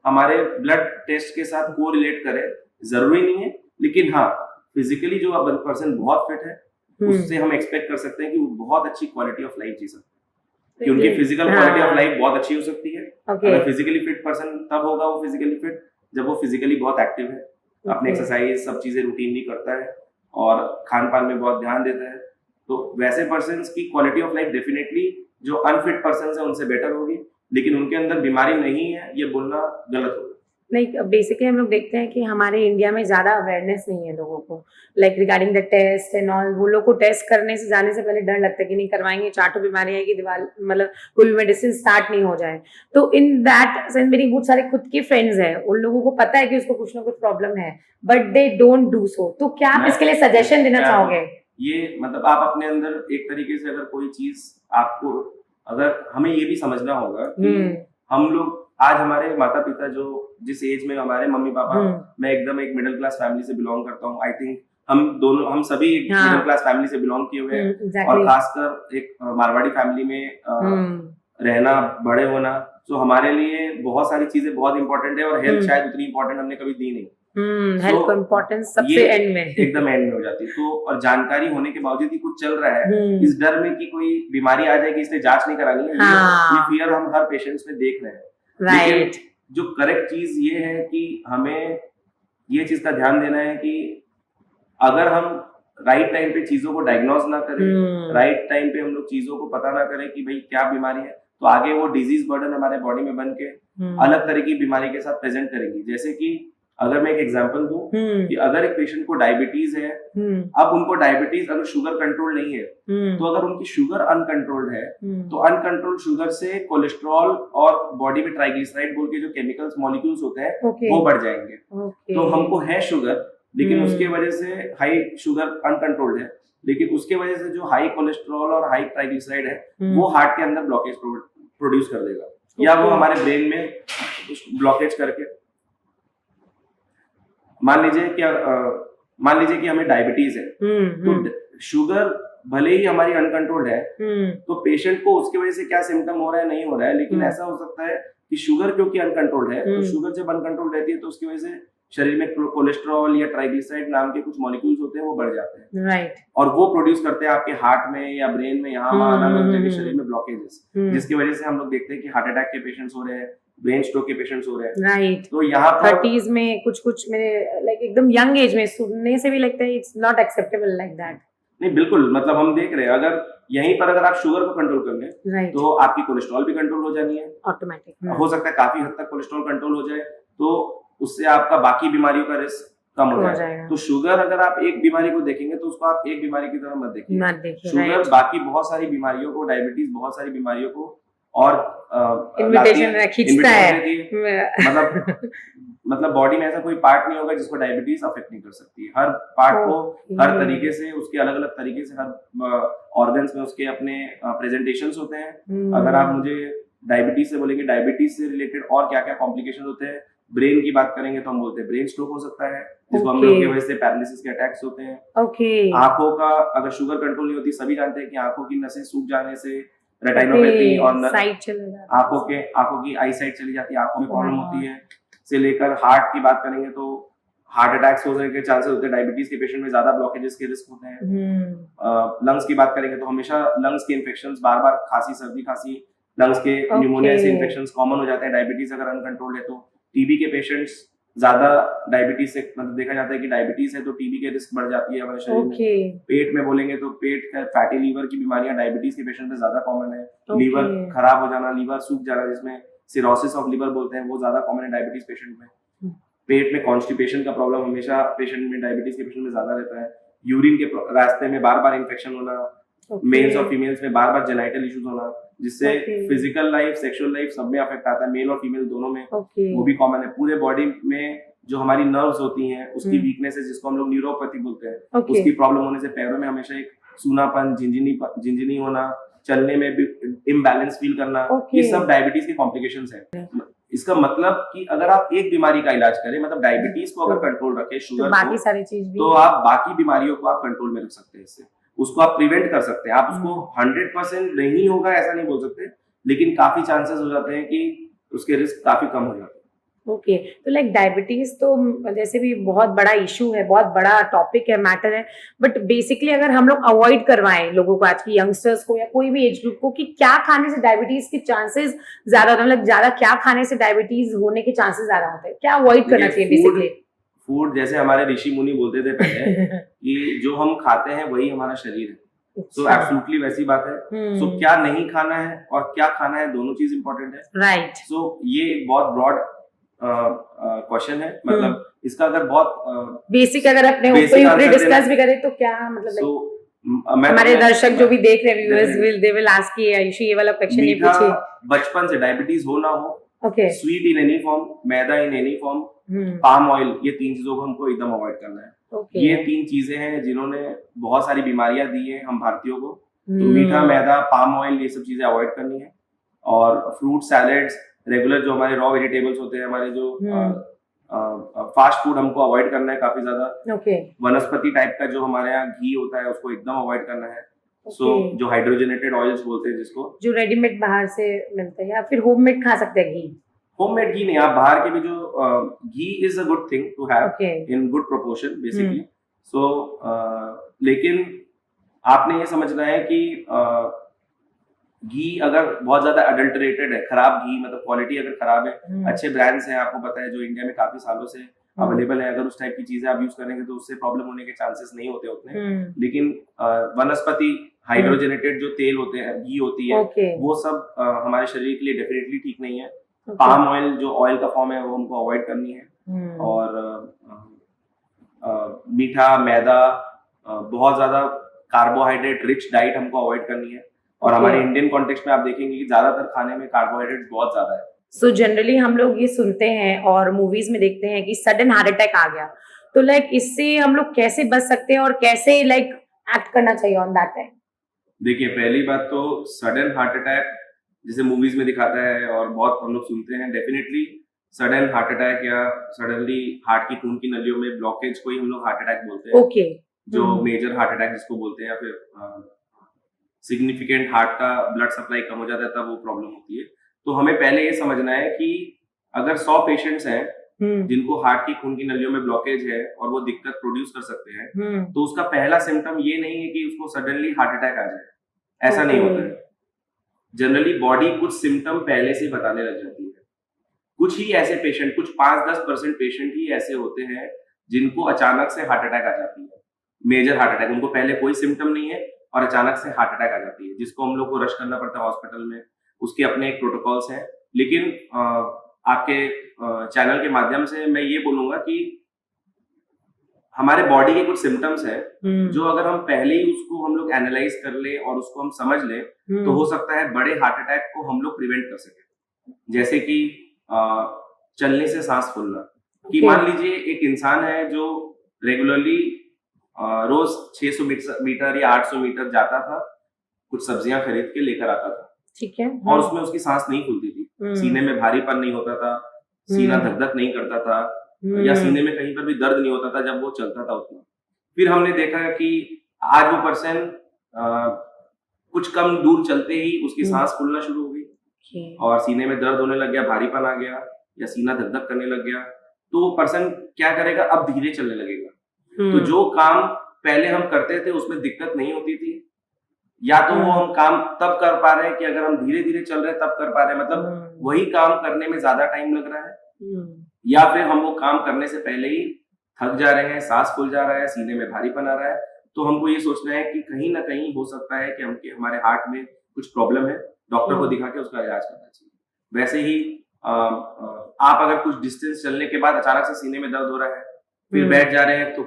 हमारे ब्लड टेस्ट के साथ को रिलेट करे, जरूरी नहीं है, लेकिन हाँ, फिजिकली जो पर्सन बहुत फिट है उससे हम एक्सपेक्ट कर सकते हैं कि वो बहुत अच्छी क्वालिटी ऑफ लाइफ जी सकते हैं, कि उनकी फिजिकल क्वालिटी ऑफ लाइफ बहुत अच्छी हो सकती है। अगर फिजिकली फिट पर्सन तब होगा वो फिजिकली फिट जब वो फिजिकली बहुत एक्टिव है, अपने एक्सरसाइज सब चीजें रूटीनली करता है और खान पान में बहुत ध्यान देता है। तो वैसे पर्सन की क्वालिटी ऑफ लाइफ डेफिनेटली जो अनफिट पर्सन है उनसे बेटर होगी, लेकिन उनके अंदर बीमारी नहीं है ये बोलना गलत होगा। लाइक बेसिकली हम लोग देखते हैं कि हमारे इंडिया में ज्यादा अवेयरनेस नहीं है लोगों को, like regarding the test and all. वो लोग को टेस्ट करने से जाने से पहले डर लगता है कि नहीं करवाएंगे, चाटो बीमारी आएगी, दीवार मतलब कोई भी मेडिसिन स्टार्ट नहीं हो जाए। तो इन दैट सेंस मेरी बहुत सारे खुद के फ्रेंड्स हैं, उन लोगों को पता है कि उसको कुछ ना कुछ प्रॉब्लम है, but they don't do so. तो क्या आप इसके लिए सजेशन देना चाहोगे? ये मतलब आप अपने अंदर एक तरीके से अगर कोई चीज आपको, अगर हमें ये भी समझना होगा कि हम लोग आज हमारे माता पिता जो जिस एज में हमारे मम्मी पापा, मैं एकदम एक मिडिल क्लास फैमिली से बिलोंग करता हूँ, आई थिंक हम सभी एक मिडिल क्लास फैमिली से बिलोंग किए हुए हैं, और खासकर एक मारवाड़ी फैमिली में रहना, बड़े होना, सो हमारे लिए बहुत सारी चीजें बहुत इंपॉर्टेंट है, और हेल्थ शायद उतनी इंपॉर्टेंट हमने कभी दी नहीं। हेल्थ को इम्पोर्टेंस सबसे ये एंड में, एकदम एंड में हो जाती है। तो और जानकारी होने के बावजूद ही कुछ चल रहा है, इस डर में कि कोई बीमारी आ जाएगी इसलिए जांच नहीं करानी है, ये फियर हम हर पेशेंट्स में देख रहे हैं। राइट। जो करेक्ट चीज ये है कि हमें ये चीज का ध्यान देना है कि अगर हम राइट टाइम पे चीजों को डायग्नोज ना करें, राइट टाइम पे हम लोग चीजों को पता ना करें कि भाई क्या बीमारी है, तो आगे वो डिजीज बर्डन हमारे बॉडी में बन के अलग तरह की बीमारी के साथ प्रेजेंट करेगी। जैसे कि अगर मैं एक एग्जांपल दूं कि अगर एक पेशेंट को डायबिटीज है, अब उनको डायबिटीज अगर शुगर कंट्रोल नहीं है, तो अगर उनकी शुगर अनकंट्रोल्ड है, तो अनकंट्रोल्ड शुगर से कोलेस्ट्रॉल और बॉडी में ट्राइग्लिसराइड बोल के जो केमिकल्स मॉलिक्यूल्स होते हैं वो बढ़ जाएंगे। तो हमको है शुगर, लेकिन उसके वजह से हाई शुगर अनकंट्रोल्ड है, लेकिन उसके वजह से जो हाई कोलेस्ट्रॉल और हाई ट्राइग्लिसराइड है वो हार्ट के अंदर ब्लॉकेज प्रोड्यूस कर देगा, या वो हमारे ब्रेन में ब्लॉकेज करके मान लीजिए कि हमें डायबिटीज है, तो शुगर भले ही हमारी अनकंट्रोल्ड है, तो पेशेंट को उसके वजह से क्या सिम्टम हो रहा है नहीं हो रहा है, लेकिन ऐसा हो सकता है कि शुगर क्योंकि अनकंट्रोल्ड है, तो शुगर जब अनकंट्रोल्ड रहती है तो उसकी वजह से शरीर में कोलेस्ट्रॉल या ट्राइग्लिसराइड नाम के कुछ मॉलिक्यूल्स होते हैं वो बढ़ जाते हैं, राइट। और वो प्रोड्यूस करते हैं आपके हार्ट में या ब्रेन में, यहाँ अलग जगह शरीर में ब्लॉकेजेस, जिसकी वजह से हम लोग देखते हैं कि हार्ट अटैक के पेशेंट्स हो रहे हैं, ब्रेन स्ट्रोक के पेशेंट्स हो रहे हैं। राइट। तो यहाँ पर 30s में कुछ मेरे लाइक एकदम यंग एज में सुनने से भी लगता है it's not acceptable like that. नहीं, बिल्कुल, मतलब हम देख रहे हैं अगर यहीं पर अगर आप शुगर को कंट्रोल कर लें, तो आपकी कोलेस्ट्रॉल भी कंट्रोल हो जानी है ऑटोमेटिक। हो सकता है काफी हद तक कोलेस्ट्रॉल कंट्रोल हो जाए, तो उससे आपका बाकी बीमारियों का रिस्क कम हो जाएगा। तो शुगर अगर आप एक बीमारी को देखेंगे तो उसको आप एक बीमारी की तरह मत देखिए। शुगर बाकी बहुत सारी बीमारियों को, डायबिटीज बहुत सारी बीमारियों को और इन्विटेशन खींचता है। मतलब बॉडी में ऐसा कोई पार्ट नहीं होगा जिसको डायबिटीज अफेक्ट नहीं कर सकती है। हर पार्ट को हर तरीके से, उसके अलग अलग तरीके से, हर ऑर्गन्स में उसके अपने प्रेजेंटेशंस होते हैं। अगर आप मुझे डायबिटीज से बोलेंगे, डायबिटीज से रिलेटेड और क्या क्या कॉम्प्लिकेशन होते हैं, ब्रेन की बात करेंगे तो हम बोलते हैं ब्रेन स्ट्रोक हो सकता है, जिसको हम लोग की वजह से पैरालिसिस के अटैक्स होते हैं। आंखों का अगर शुगर कंट्रोल नहीं होती, सभी जानते हैं कि आंखों की नसें सूख जाने से रेटिनोपैथी और आंखों की आई साइट चली जाती है, आंखों में प्रॉब्लम होती है। से लेकर हार्ट की बात करेंगे तो हार्ट अटैक्स होने के चांसेस होते हैं, डायबिटीज के पेशेंट में ज्यादा ब्लॉकेजेस के रिस्क होते हैं। लंग्स की बात करेंगे तो हमेशा लंग्स के इन्फेक्शंस, बार बार खांसी, सर्दी खांसी, लंग्स के न्यूमोनिया से इन्फेक्शंस कॉमन हो जाते हैं। डायबिटीज अगर अनकंट्रोल्ड है तो टीबी के पेशेंट्स ज्यादा डायबिटीज से, मतलब देखा जाता है कि डायबिटीज है तो टीबी के रिस्क बढ़ जाती है हमारे शरीर में। पेट में बोलेंगे तो पेट का फैटी लीवर की बीमारियां डायबिटीज के पेशेंट में ज्यादा कॉमन है। लीवर खराब हो जाना, लीवर सूख जाना, जिसमें सिरोसिस ऑफ लीवर बोलते हैं, वो ज्यादा कॉमन है डायबिटीज पेशेंट में। पेट में कॉन्स्टिपेशन का प्रॉब्लम हमेशा पेशेंट में, डायबिटीज के पेशेंट में ज्यादा रहता है। यूरिन के रास्ते में बार बार इन्फेक्शन होना, मेल्स और फीमेल्स में बार बार जेनाइटल इश्यूज होना, जिससे फिजिकल लाइफ, सेक्सुअल लाइफ सब में अफेक्ट आता है, मेल और फीमेल दोनों में। वो भी कॉमन है। पूरे बॉडी में जो हमारी नर्व्स होती हैं उसकी वीकनेस है, जिसको हम लोग न्यूरोपैथी बोलते हैं, उसकी प्रॉब्लम होने से पैरों में हमेशा एक सूनापन, झिंझिनी होना, चलने में भी इम्बैलेंस फील करना, ये सब डायबिटीज के कॉम्प्लिकेशंस है। इसका मतलब कि अगर आप एक बीमारी का इलाज करें, मतलब डायबिटीज को अगर कंट्रोल रखें, शुगर तो बाकी सारी चीज भी, तो आप बाकी बीमारियों को आप कंट्रोल में रख सकते हैं। इससे उसको आप प्रिवेंट कर सकते हैं। आप उसको 100% नहीं होगा ऐसा नहीं बोल सकते, लेकिन काफी चांसेस हो जाते हैं कि उसके रिस्क काफी कम हो जाते हैं। ओके, तो लाइक डायबिटीज तो जैसे भी बहुत बड़ा इशू है, बहुत बड़ा टॉपिक है, मैटर है, बट बेसिकली अगर हम लोग अवॉइड करवाएं लोगों को, आज की यंगस्टर्स को या कोई भी एज ग्रुप को, कि क्या खाने से डायबिटीज के चांसेस ज्यादा होते हैं, मतलब ज्यादा क्या खाने से डायबिटीज होने के चांसेस ज्यादा होते हैं, क्या अवॉइड करना चाहिए बेसिकली? फूड, जैसे हमारे ऋषि मुनि बोलते थे पहले कि जो हम खाते हैं वही हमारा शरीर है। तो एब्सोल्युटली वैसी बात है। सो क्या नहीं खाना है और क्या खाना है, दोनों चीज इंपॉर्टेंट है। राइट। सो ये एक बहुत ब्रॉड क्वेश्चन है, मतलब इसका अगर बहुत बेसिक अगर अपने ऊपर डिस्कस भी करें तो क्या मतलब, हमारे दर्शक जो भी देख रहे व्यूअर्स दे विल आस्क कि आयुषी ये वाला क्वेश्चन ये पूछिए। बचपन से डायबिटीज हो ना हो, sweet in any form, maida in any form, palm oil, ये तीन चीजों को हमको एकदम अवॉइड करना है। ये तीन चीजें हैं जिन्होंने बहुत सारी बीमारियां दी है हम भारतीयों को। तो मीठा, मैदा, पाम ऑयल, ये सब चीजें अवॉइड करनी है। और फ्रूट सैलेड्स, रेगुलर जो हमारे रॉ वेजिटेबल्स होते हैं, हमारे जो फास्ट फूड हमको अवॉइड करना है काफी ज्यादा। वनस्पति टाइप का जो हमारे यहाँ घी होता है उसको एकदम अवॉइड करना है। सो जो हाइड्रोजनेटेड ऑयल्स बोलते हैं जिसको, जो रेडीमेड बाहर से मिलते हैं, या फिर होममेड खा सकते हैं घी? होममेड घी नहीं, आप बाहर के भी जो ghee is a good thing to have okay. In good proportion basically. So लेकिन आपने ये समझना है कि घी अगर बहुत ज्यादा अडल्टरेटेड है, खराब घी मतलब क्वालिटी अगर खराब है, अच्छे ब्रांड्स हैं आपको पता है जो इंडिया में काफी सालों से अवेलेबल है, अगर उस टाइप की चीजें आप यूज करेंगे तो उससे प्रॉब्लम होने के चांसेस नहीं होते उतने। लेकिन वनस्पति हाइड्रोजनेटेड जो तेल होते हैं, घी होती है, वो सब हमारे शरीर के लिए डेफिनेटली ठीक नहीं है। पाम ऑयल जो ऑयल का फॉर्म है वो हमको अवॉइड करनी है। और मीठा, मैदा, बहुत ज्यादा कार्बोहाइड्रेट रिच डाइट हमको अवॉइड करनी है। और हमारे इंडियन कॉन्टेक्स्ट में आप देखेंगे कि ज्यादातर खाने में कार्बोहाइड्रेट बहुत ज्यादा है। सो जनरली हम लोग ये सुनते हैं और मूवीज में देखते हैं कि सडन हार्ट अटैक आ गया, तो लाइक इससे हम लोग कैसे बच सकते हैं और कैसे लाइक एक्ट करना चाहिए ऑन दैट टाइम? देखिए, पहली बात तो सडन हार्ट अटैक जैसे मूवीज में दिखाता है और बहुत हम लोग सुनते हैं, डेफिनेटली सडन हार्ट अटैक या सडनली हार्ट की खून की नलियों में ब्लॉकेज को ही हम लोग हार्ट अटैक बोलते हैं। ओके। जो मेजर हार्ट अटैक जिसको बोलते हैं, या फिर सिग्निफिकेंट हार्ट का ब्लड सप्लाई कम हो जाता है तब वो प्रॉब्लम होती है। तो हमें पहले ये समझना है कि अगर 100 पेशेंट्स हैं जिनको हार्ट की खून की नलियों में ब्लॉकेज है और वो दिक्कत प्रोड्यूस कर सकते हैं, तो उसका पहला सिम्टम ये नहीं है कि उसको सडनली हार्ट अटैक आ जाए, ऐसा नहीं होता है। जनरली बॉडी कुछ सिम्टम पहले से बताने लग जाती है। कुछ ही ऐसे पेशेंट, कुछ 5-10% पेशेंट ही ऐसे होते हैं जिनको अचानक से हार्ट अटैक आ जाती है, मेजर हार्ट अटैक। उनको पहले कोई सिम्टम नहीं है और अचानक से हार्ट अटैक आ जाती है, जिसको हम लोग को रश करना पड़ता है हॉस्पिटल में। उसके अपने एक प्रोटोकॉल्स हैं। लेकिन आपके चैनल के माध्यम से मैं ये बोलूंगा कि हमारे बॉडी के कुछ सिम्टम्स हैं जो अगर हम पहले ही उसको हम लोग एनालाइज कर ले और उसको हम समझ ले, तो हो सकता है बड़े हार्ट अटैक को हम लोग प्रिवेंट कर सके। जैसे कि चलने से सांस फूलना। कि मान लीजिए एक इंसान है जो रेगुलरली रोज 600 मीटर या 800 मीटर जाता था, कुछ सब्जियां खरीद के लेकर आता था, ठीक है, और उसमें उसकी सांस नहीं फूलती थी, सीने में भारीपन नहीं होता था, सीना धक धक नहीं करता था, या सीने में कहीं पर भी दर्द नहीं होता था जब वो चलता था उतना। फिर हमने देखा कि आज वो पर्सन कुछ कम दूर चलते ही उसकी सांस फूलना शुरू हो गई और सीने में दर्द होने लग गया, भारीपन आ गया या सीना धक धक करने लग गया। तो वो पर्सन क्या करेगा, अब धीरे चलने लगेगा। तो जो काम पहले हम करते थे उसमें दिक्कत नहीं होती थी, या तो वो हम काम तब कर पा रहे हैं कि अगर हम धीरे धीरे चल रहे हैं तब कर पा रहे हैं, मतलब वही काम करने में ज्यादा टाइम लग रहा है, या फिर हम वो काम करने से पहले ही थक जा रहे हैं, सांस फूल जा रहा है, सीने में भारीपन आ रहा है। तो हमको ये सोचना है कि कहीं ना कहीं हो सकता है कि हमारे हार्ट में कुछ प्रॉब्लम है, डॉक्टर को दिखा के उसका इलाज करना चाहिए। वैसे ही आप अगर कुछ डिस्टेंस चलने के बाद अचानक से सीने में दर्द हो रहा है, फिर बैठ जा रहे हैं तो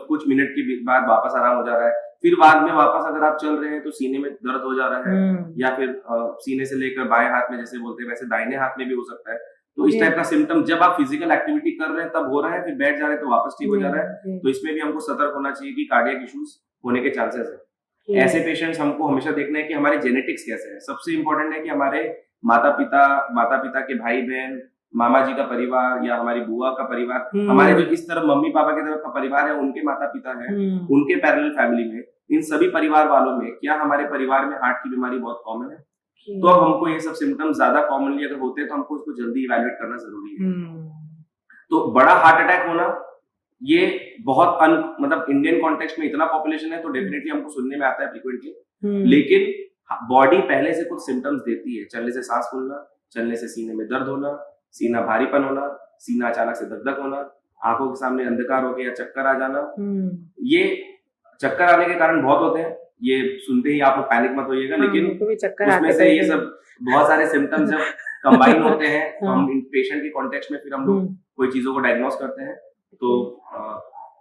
कुछ मिनट के बाद वापस आराम हो जा रहा है, फिर बाद में वापस अगर आप चल रहे हैं तो सीने में दर्द हो जा रहा है, या फिर सीने से लेकर बाएं हाथ में जैसे बोलते हैं वैसे दाहिने हाथ में भी हो सकता है। तो इस टाइप का सिम्टम जब आप फिजिकल एक्टिविटी कर रहे हैं तब हो रहा है, फिर बैठ जा रहे हैं तो वापस ठीक हो जा रहा है। तो इसमें भी हमको सतर्क होना चाहिए कि कार्डियक इश्यूज होने के चांसेस है। ऐसे पेशेंट्स हमको हमेशा देखना है कि हमारे जेनेटिक्स कैसे है। सबसे इंपॉर्टेंट है कि हमारे माता पिता के भाई बहन, मामा जी का परिवार या हमारी बुआ का परिवार, हमारे जो इस तरफ मम्मी पापा की तरफ का परिवार है, उनके माता पिता है, उनके पैरेलल फैमिली में, इन सभी परिवार वालों में क्या हमारे परिवार में हार्ट की बीमारी बहुत कॉमन है। तो अब हमको ये सब सिम्टम्स ज्यादा कॉमनली अगर होते हैं तो हमको उसको जल्दी इवैल्यूएट करना जरूरी है। तो बड़ा हार्ट अटैक होना ये बहुत मतलब इंडियन कॉन्टेक्स्ट में इतना पॉपुलेशन है तो डेफिनेटली हमको सुनने में आता है फ्रीक्वेंटली, लेकिन बॉडी पहले से कुछ सिम्टम्स देती है। चलने से सांस फूलना, चलने से सीने में दर्द होना, सीना भारीपन होना, सीना अचानक से धक-धक होना, आंखों के सामने अंधकार हो गया, चक्कर आ जाना। ये चक्कर आने के कारण बहुत होते हैं, ये सुनते ही आप पैनिक मत होइएगा, लेकिन उसमें से ये सब बहुत सारे सिम्टम्स जब कंबाइन होते हैं तो हम पेशेंट के कॉन्टेक्स्ट में फिर हम लोग कोई चीजों को डायग्नोस करते हैं। तो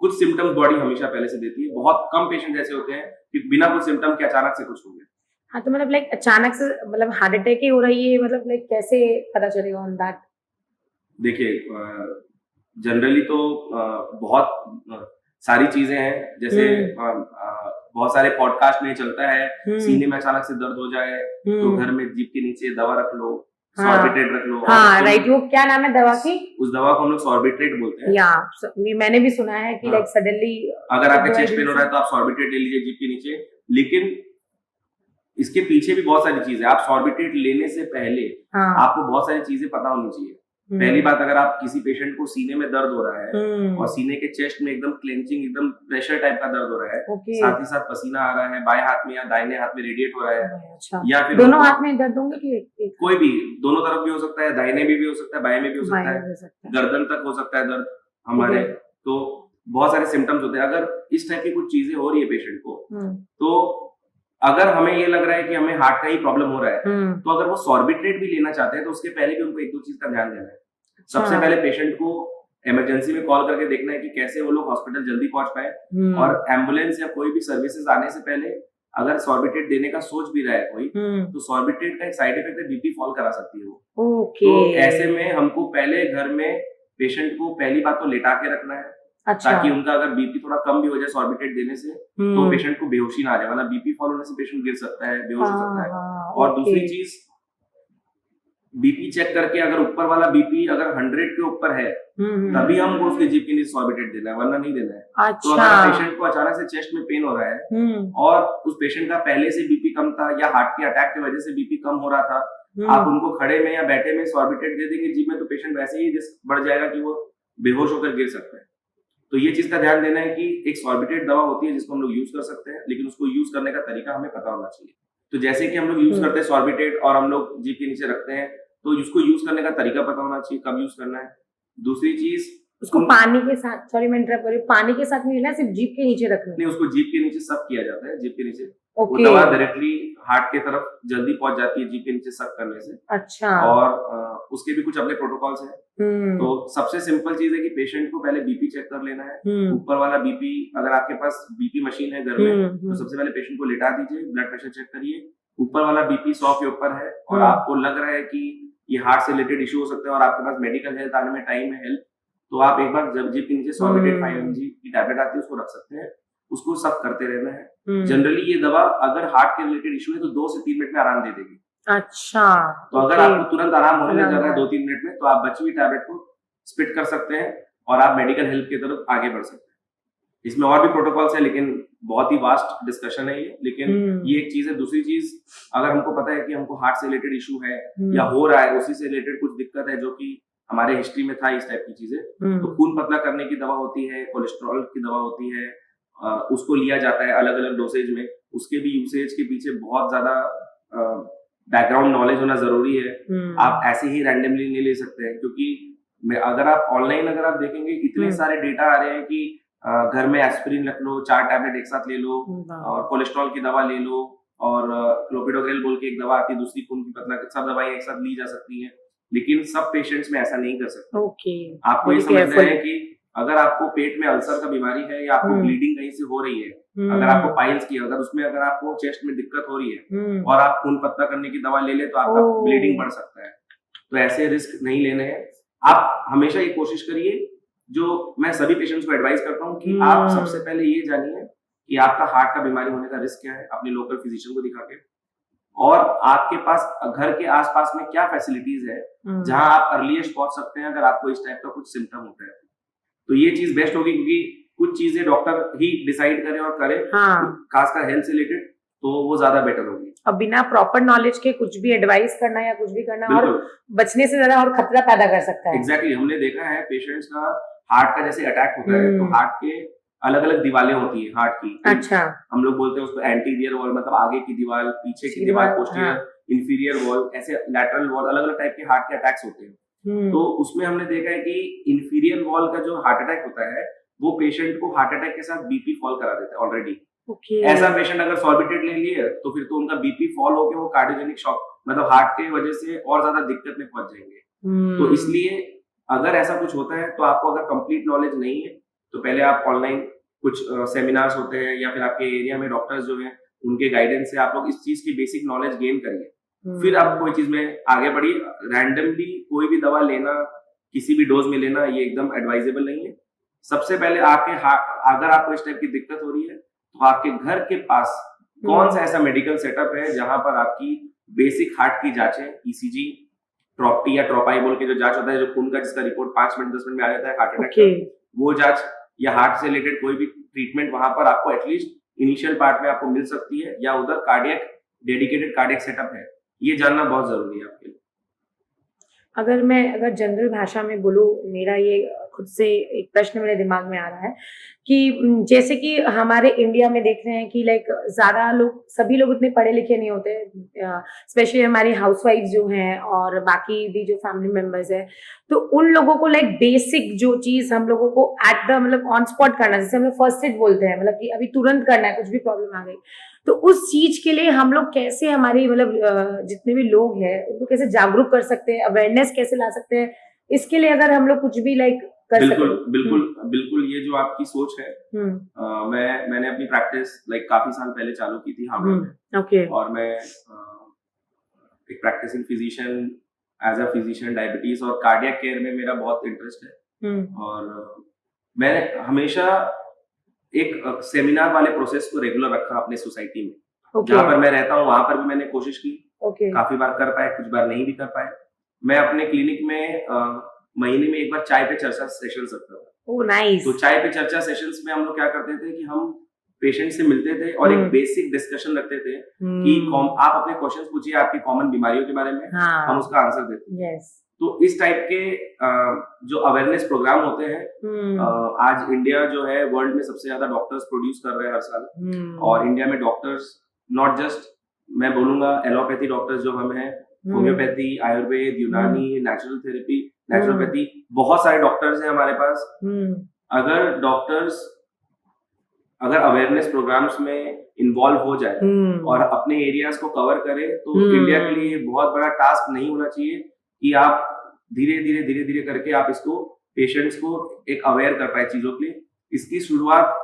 कुछ सिम्टम्स बॉडी हमेशा पहले से देती है। बहुत कम पेशेंट ऐसे होते हैं कि बिना कुछ सिम्टम के अचानक से कुछ हो गया। हाँ, तो मतलब लाइक अचानक से मतलब हार्ट अटैक ही हो रही है, मतलब लाइक कैसे पता चलेगा ऑन दैट? देखिए, जनरली तो बहुत सारी चीजें हैं, जैसे बहुत सारे पॉडकास्ट में चलता है, सीने में अचानक से दर्द हो जाए तो घर में जीभ के नीचे दवा रख लो, सॉर्बिट्रेट रख लो। हाँ, राइट। वो क्या नाम है दवा की? उस दवा को हम लोग सॉर्बिट्रेट बोलते हैं। या मैंने भी सुना है कि लाइक सडनली अगर आपके चेस्ट पेन हो रहा है तो आप सॉर्बिट्रेट ले लीजिए जीभ के नीचे। लेकिन इसके पीछे भी बहुत सारी चीजें, आप सॉर्बिट्रेट लेने से पहले हाँ। आपको बहुत सारी चीजें पता होनी चाहिए। पहली बात, अगर आप किसी पेशेंट को सीने में दर्द हो रहा है और सीने के चेस्ट में एकदम क्लेंचिंग, एकदम प्रेशर टाइप का दर्द हो रहा है, साथ ही साथ पसीना आ रहा है, बाएं हाथ में या दाहिने हाथ में रेडिएट हो रहा है, अच्छा। या फिर दोनों हाथ में दर्द होंगे कि एक? कोई भी, दोनों तरफ भी हो सकता है, दाहिने में भी हो सकता है, बाएं में भी हो सकता है, गर्दन तक हो सकता है दर्द हमारे। तो बहुत सारे सिम्टम्स होते हैं। अगर इस टाइप की कुछ चीजें हो रही है पेशेंट को, तो अगर हमें ये लग रहा है कि हमें हार्ट का ही प्रॉब्लम हो रहा है, तो अगर वो सॉर्बिट्रेट भी लेना चाहते हैं तो उसके पहले भी उनको एक दो चीज का ध्यान देना है। सबसे पहले पेशेंट को इमरजेंसी में कॉल करके देखना है कि कैसे वो लोग हॉस्पिटल जल्दी पहुंच पाए, और एम्बुलेंस या कोई भी सर्विसेज आने से पहले अगर सॉर्बिट्रेट देने का सोच भी रहा है कोई, तो सॉर्बिट्रेट का एक साइड इफेक्ट है, बीपी फॉल करा सकती है वो। तो ऐसे में हमको पहले घर में पेशेंट को पहली बात तो लेटा के रखना है, ताकि उनका अगर बीपी थोड़ा कम भी हो जाए सॉर्बिट्रेट देने से, तो पेशेंट को बेहोशी ना आ जाए, वरना बीपी फॉल होने से पेशेंट गिर सकता है, बेहोश हो सकता है। और दूसरी चीज, बीपी चेक करके अगर ऊपर वाला बीपी अगर 100 के ऊपर है, तभी हमको उसके जीप के लिए सॉर्बिट्रेट देना है, वरना नहीं देना है। तो अगर पेशेंट को अचानक से चेस्ट में पेन हो रहा है और उस पेशेंट का पहले से बीपी कम था या हार्ट के अटैक की वजह से बीपी कम हो रहा था, आप उनको खड़े में या बैठे में सॉर्बिट्रेट दे देंगे जीप में, तो पेशेंट वैसे ही रिस्क बढ़ जाएगा कि वो बेहोश होकर गिर सकता है। तो ये चीज का ध्यान देना है कि एक सॉर्बिट्रेट दवा होती है जिसको हम लोग यूज कर सकते हैं, लेकिन उसको यूज करने का तरीका हमें पता होना चाहिए। तो जैसे कि हम लोग यूज करते हैं सॉर्बिट्रेट और हम लोग जीभ के नीचे रखते हैं, तो उसको यूज करने का तरीका पता होना चाहिए, कब यूज करना है। दूसरी चीज, उसको पानी के साथ, सॉरी मैं इंटरप्ट कर रही हूं, पानी के साथ नहीं लेना, सिर्फ जीभ के नीचे रखना है? नहीं, उसको जीभ के नीचे सब किया जाता है, जीभ के नीचे। वो दवा डायरेक्टली हार्ट के तरफ जल्दी पहुंच जाती है जीभ के नीचे सक करने से। अच्छा। और उसके भी कुछ अपने प्रोटोकॉल्स हैं। तो सबसे सिंपल चीज है कि पेशेंट को पहले बीपी चेक कर लेना है। ऊपर वाला बीपी, अगर आपके पास बीपी मशीन है घर में, तो सबसे पहले पेशेंट को लेटा दीजिए, ब्लड प्रेशर चेक करिए। ऊपर वाला बीपी 100 के ऊपर है और आपको लग रहा है कि ये हार्ट से रिलेटेड इश्यू हो सकता है और आपके पास मेडिकल हेल्थ आने में टाइम है हेल्प, तो आप एक बार जब जीभ के नीचे सॉर्बिट्रेट 5 mg की टैबलेट आती है उसको रख सकते हैं, उसको सब करते रहना है। जनरली ये दवा अगर हार्ट के रिलेटेड इश्यू है तो 2 से 3 मिनट में आराम दे देगी। अच्छा। तो अगर आपको तुरंत आराम होने लग रहा है 2-3 मिनट में, तो आप बची हुई टैबलेट को स्पिट कर सकते हैं और आप मेडिकल हेल्प की तरफ आगे बढ़ सकते हैं। इसमें और भी प्रोटोकॉल्स है, लेकिन बहुत ही वास्ट डिस्कशन है ये, लेकिन ये एक चीज है। दूसरी चीज, अगर हमको पता है कि हमको हार्ट से रिलेटेड इशू है या हो रहा है, उसी से रिलेटेड कुछ दिक्कत है जो कि हमारे हिस्ट्री में था इस टाइप की चीजें, तो खून पतला करने की दवा होती है, कोलेस्ट्रॉल की दवा होती है, उसको लिया जाता है अलग अलग डोसेज में। उसके भी यूसेज के पीछे बहुत ज्यादा बैकग्राउंड नॉलेज होना जरूरी है। आप ऐसे ही रैंडमली नहीं ले सकते हैं, क्योंकि अगर आप ऑनलाइन अगर आप देखेंगे इतने सारे डेटा आ रहे हैं कि घर में एस्पिरिन रख लो, 4 टैबलेट एक साथ ले लो, और कोलेस्ट्रॉल की दवा ले लो, और क्लोपिडोग्रेल बोल के एक दवा आती है दूसरी खून की पतला, सब दवाएं एक साथ ली जा सकती हैं, लेकिन सब पेशेंट्स में ऐसा नहीं कर सकते। आपको ये समझना है कि अगर आपको पेट में अल्सर का बीमारी है या आपको ब्लीडिंग कहीं से हो रही है, अगर आपको पाइल्स की, अगर उसमें अगर आपको चेस्ट में दिक्कत हो रही है और आप खून पतला करने की दवा ले ले, तो आपका ब्लीडिंग बढ़ सकता है। तो ऐसे रिस्क नहीं लेने हैं। आप हमेशा ये कोशिश करिए, जो मैं सभी पेशेंट्स को एडवाइस करता हूँ, कि आप सबसे पहले ये जानिए कि आपका हार्ट का बीमारी होने का रिस्क क्या है, अपने लोकल फिजिशियन को दिखा के, और आपके पास घर के आसपास में क्या फैसिलिटीज है जहां आप अर्लीस्ट पहुंच सकते हैं अगर आपको इस टाइप का कुछ सिम्टम होता है। तो ये चीज बेस्ट होगी, क्योंकि कुछ चीजें डॉक्टर ही डिसाइड करें और करें, खासकर हेल्थ से रिलेटेड, तो वो ज्यादा बेटर होगी। अब बिना प्रॉपर नॉलेज के कुछ भी एडवाइस करना या कुछ भी करना और बचने से ज्यादा और खतरा पैदा कर सकता है। एग्जैक्टली, हमने देखा है पेशेंट्स का हार्ट का जैसे अटैक होता है, तो हार्ट के अलग अलग दीवारें होती है हार्ट की। अच्छा। हम लोग बोलते हैं उसको एंटीरियर वॉल, मतलब आगे की दीवार, पीछे की दीवार, पोस्टीरियर, इंफीरियर वॉल, ऐसे लैटरल वॉल, अलग अलग टाइप के हार्ट के अटैक्स होते हैं। तो उसमें हमने देखा है कि इंफीरियर वॉल का जो हार्ट अटैक होता है, वो पेशेंट को हार्ट अटैक के साथ बीपी फॉल करा देता है ऑलरेडी। ऐसा पेशेंट अगर सॉर्बिट्रेट ले लिए, तो फिर तो उनका बीपी फॉल होकर वो कार्डियोजेनिक शॉक, मतलब हार्ट के वजह से और ज्यादा दिक्कत में पहुंच जाएंगे। तो इसलिए अगर ऐसा कुछ होता है, तो आपको अगर कंप्लीट नॉलेज नहीं है, तो पहले आप ऑनलाइन कुछ सेमिनार्स होते हैं या फिर आपके एरिया में डॉक्टर्स जो हैं उनके गाइडेंस से आप लोग इस चीज की बेसिक नॉलेज गेन करिए, फिर आप कोई चीज में आगे बढ़िए। रैंडमली कोई भी दवा लेना, किसी भी डोज में लेना, ये एकदम एडवाइजेबल नहीं है। सबसे पहले अगर आपको इस टाइप की दिक्कत हो रही है, तो आपके घर के पास कौन सा ऐसा मेडिकल सेटअप है जहां पर आपकी बेसिक हार्ट की जांचें, ईसीजी, ट्रॉप्टी या ट्रोपाई बोल के जो जांच होता है, जो खून का जिसका रिपोर्ट 5 मिनट 10 मिनट में आ जाता है हार्ट अटैक का, वो जांच या हार्ट से रिलेटेड कोई भी ट्रीटमेंट वहां पर आपको एटलीस्ट इनिशियल पार्ट में आपको मिल सकती है, या उधर कार्डियक डेडिकेटेड कार्डियक सेटअप है, ये जानना बहुत जरूरी है आपके लिए। अगर जनरल भाषा में बोलूँ, मेरा ये खुद से एक प्रश्न मेरे दिमाग में आ रहा है कि जैसे कि हमारे इंडिया में देख रहे हैं कि लाइक ज़्यादा लोग, सभी लोग उतने पढ़े लिखे नहीं होते, स्पेशली हमारी हाउसवाइफ जो हैं और बाकी भी जो फैमिली मेंबर्स हैं, तो उन लोगों को लाइक बेसिक जो चीज़ हम लोगों को एट द मतलब ऑन स्पॉट करना, जैसे हम लोग फर्स्ट एड बोलते हैं, मतलब कि अभी तुरंत करना है, कुछ भी प्रॉब्लम आ गई, तो उस चीज के लिए हम लोग कैसे हमारी मतलब जितने भी लोग हैं उनको कैसे जागरूक कर सकते हैं, अवेयरनेस कैसे ला सकते हैं, इसके लिए अगर हम लोग कुछ भी लाइक कर बिल्कुल सकें। बिल्कुल ये जो आपकी सोच है, मैंने अपनी प्रैक्टिस लाइक काफी साल पहले चालू की थी हार्वर्ड में। ओके। और मैं एक practicing physician, as a physician diabetes और कार्डियक केयर में मेरा बहुत इंटरेस्ट है। और मैंने हमेशा एक सेमिनार वाले प्रोसेस को रेगुलर रखा अपने सोसाइटी में। जहाँ पर मैं रहता हूँ वहां पर भी मैंने कोशिश की, काफी बार कर पाए, कुछ बार नहीं भी कर पाए। मैं अपने क्लिनिक में महीने में एक बार चाय पे चर्चा सेशंस रखता था। Oh nice. तो चाय पे चर्चा सेशंस में हम लोग क्या करते थे कि हम पेशेंट से मिलते थे और एक बेसिक डिस्कशन रखते थे कि आप अपने क्वेश्चंस पूछिए आपकी कॉमन बीमारियों के बारे में, हम उसका आंसर देते हैं। तो इस टाइप के जो अवेयरनेस प्रोग्राम होते हैं, आज इंडिया जो है वर्ल्ड में सबसे ज्यादा डॉक्टर्स प्रोड्यूस कर रहे हैं हर साल। और इंडिया में डॉक्टर्स नॉट जस्ट, मैं बोलूंगा एलोपैथी डॉक्टर्स जो हम हैं, होम्योपैथी, आयुर्वेद, यूनानी, नेचुरल थेरेपी, नेचुरोपैथी, बहुत सारे डॉक्टर्स हैं हमारे पास। अगर डॉक्टर्स अगर अवेयरनेस प्रोग्राम्स में इन्वॉल्व हो जाए और अपने एरियाज को कवर करे, तो इंडिया के लिए बहुत बड़ा टास्क नहीं होना चाहिए कि आप धीरे धीरे करके आप इसको पेशेंट्स को एक अवेयर कर पाए चीजों के लिए। इसकी शुरुआत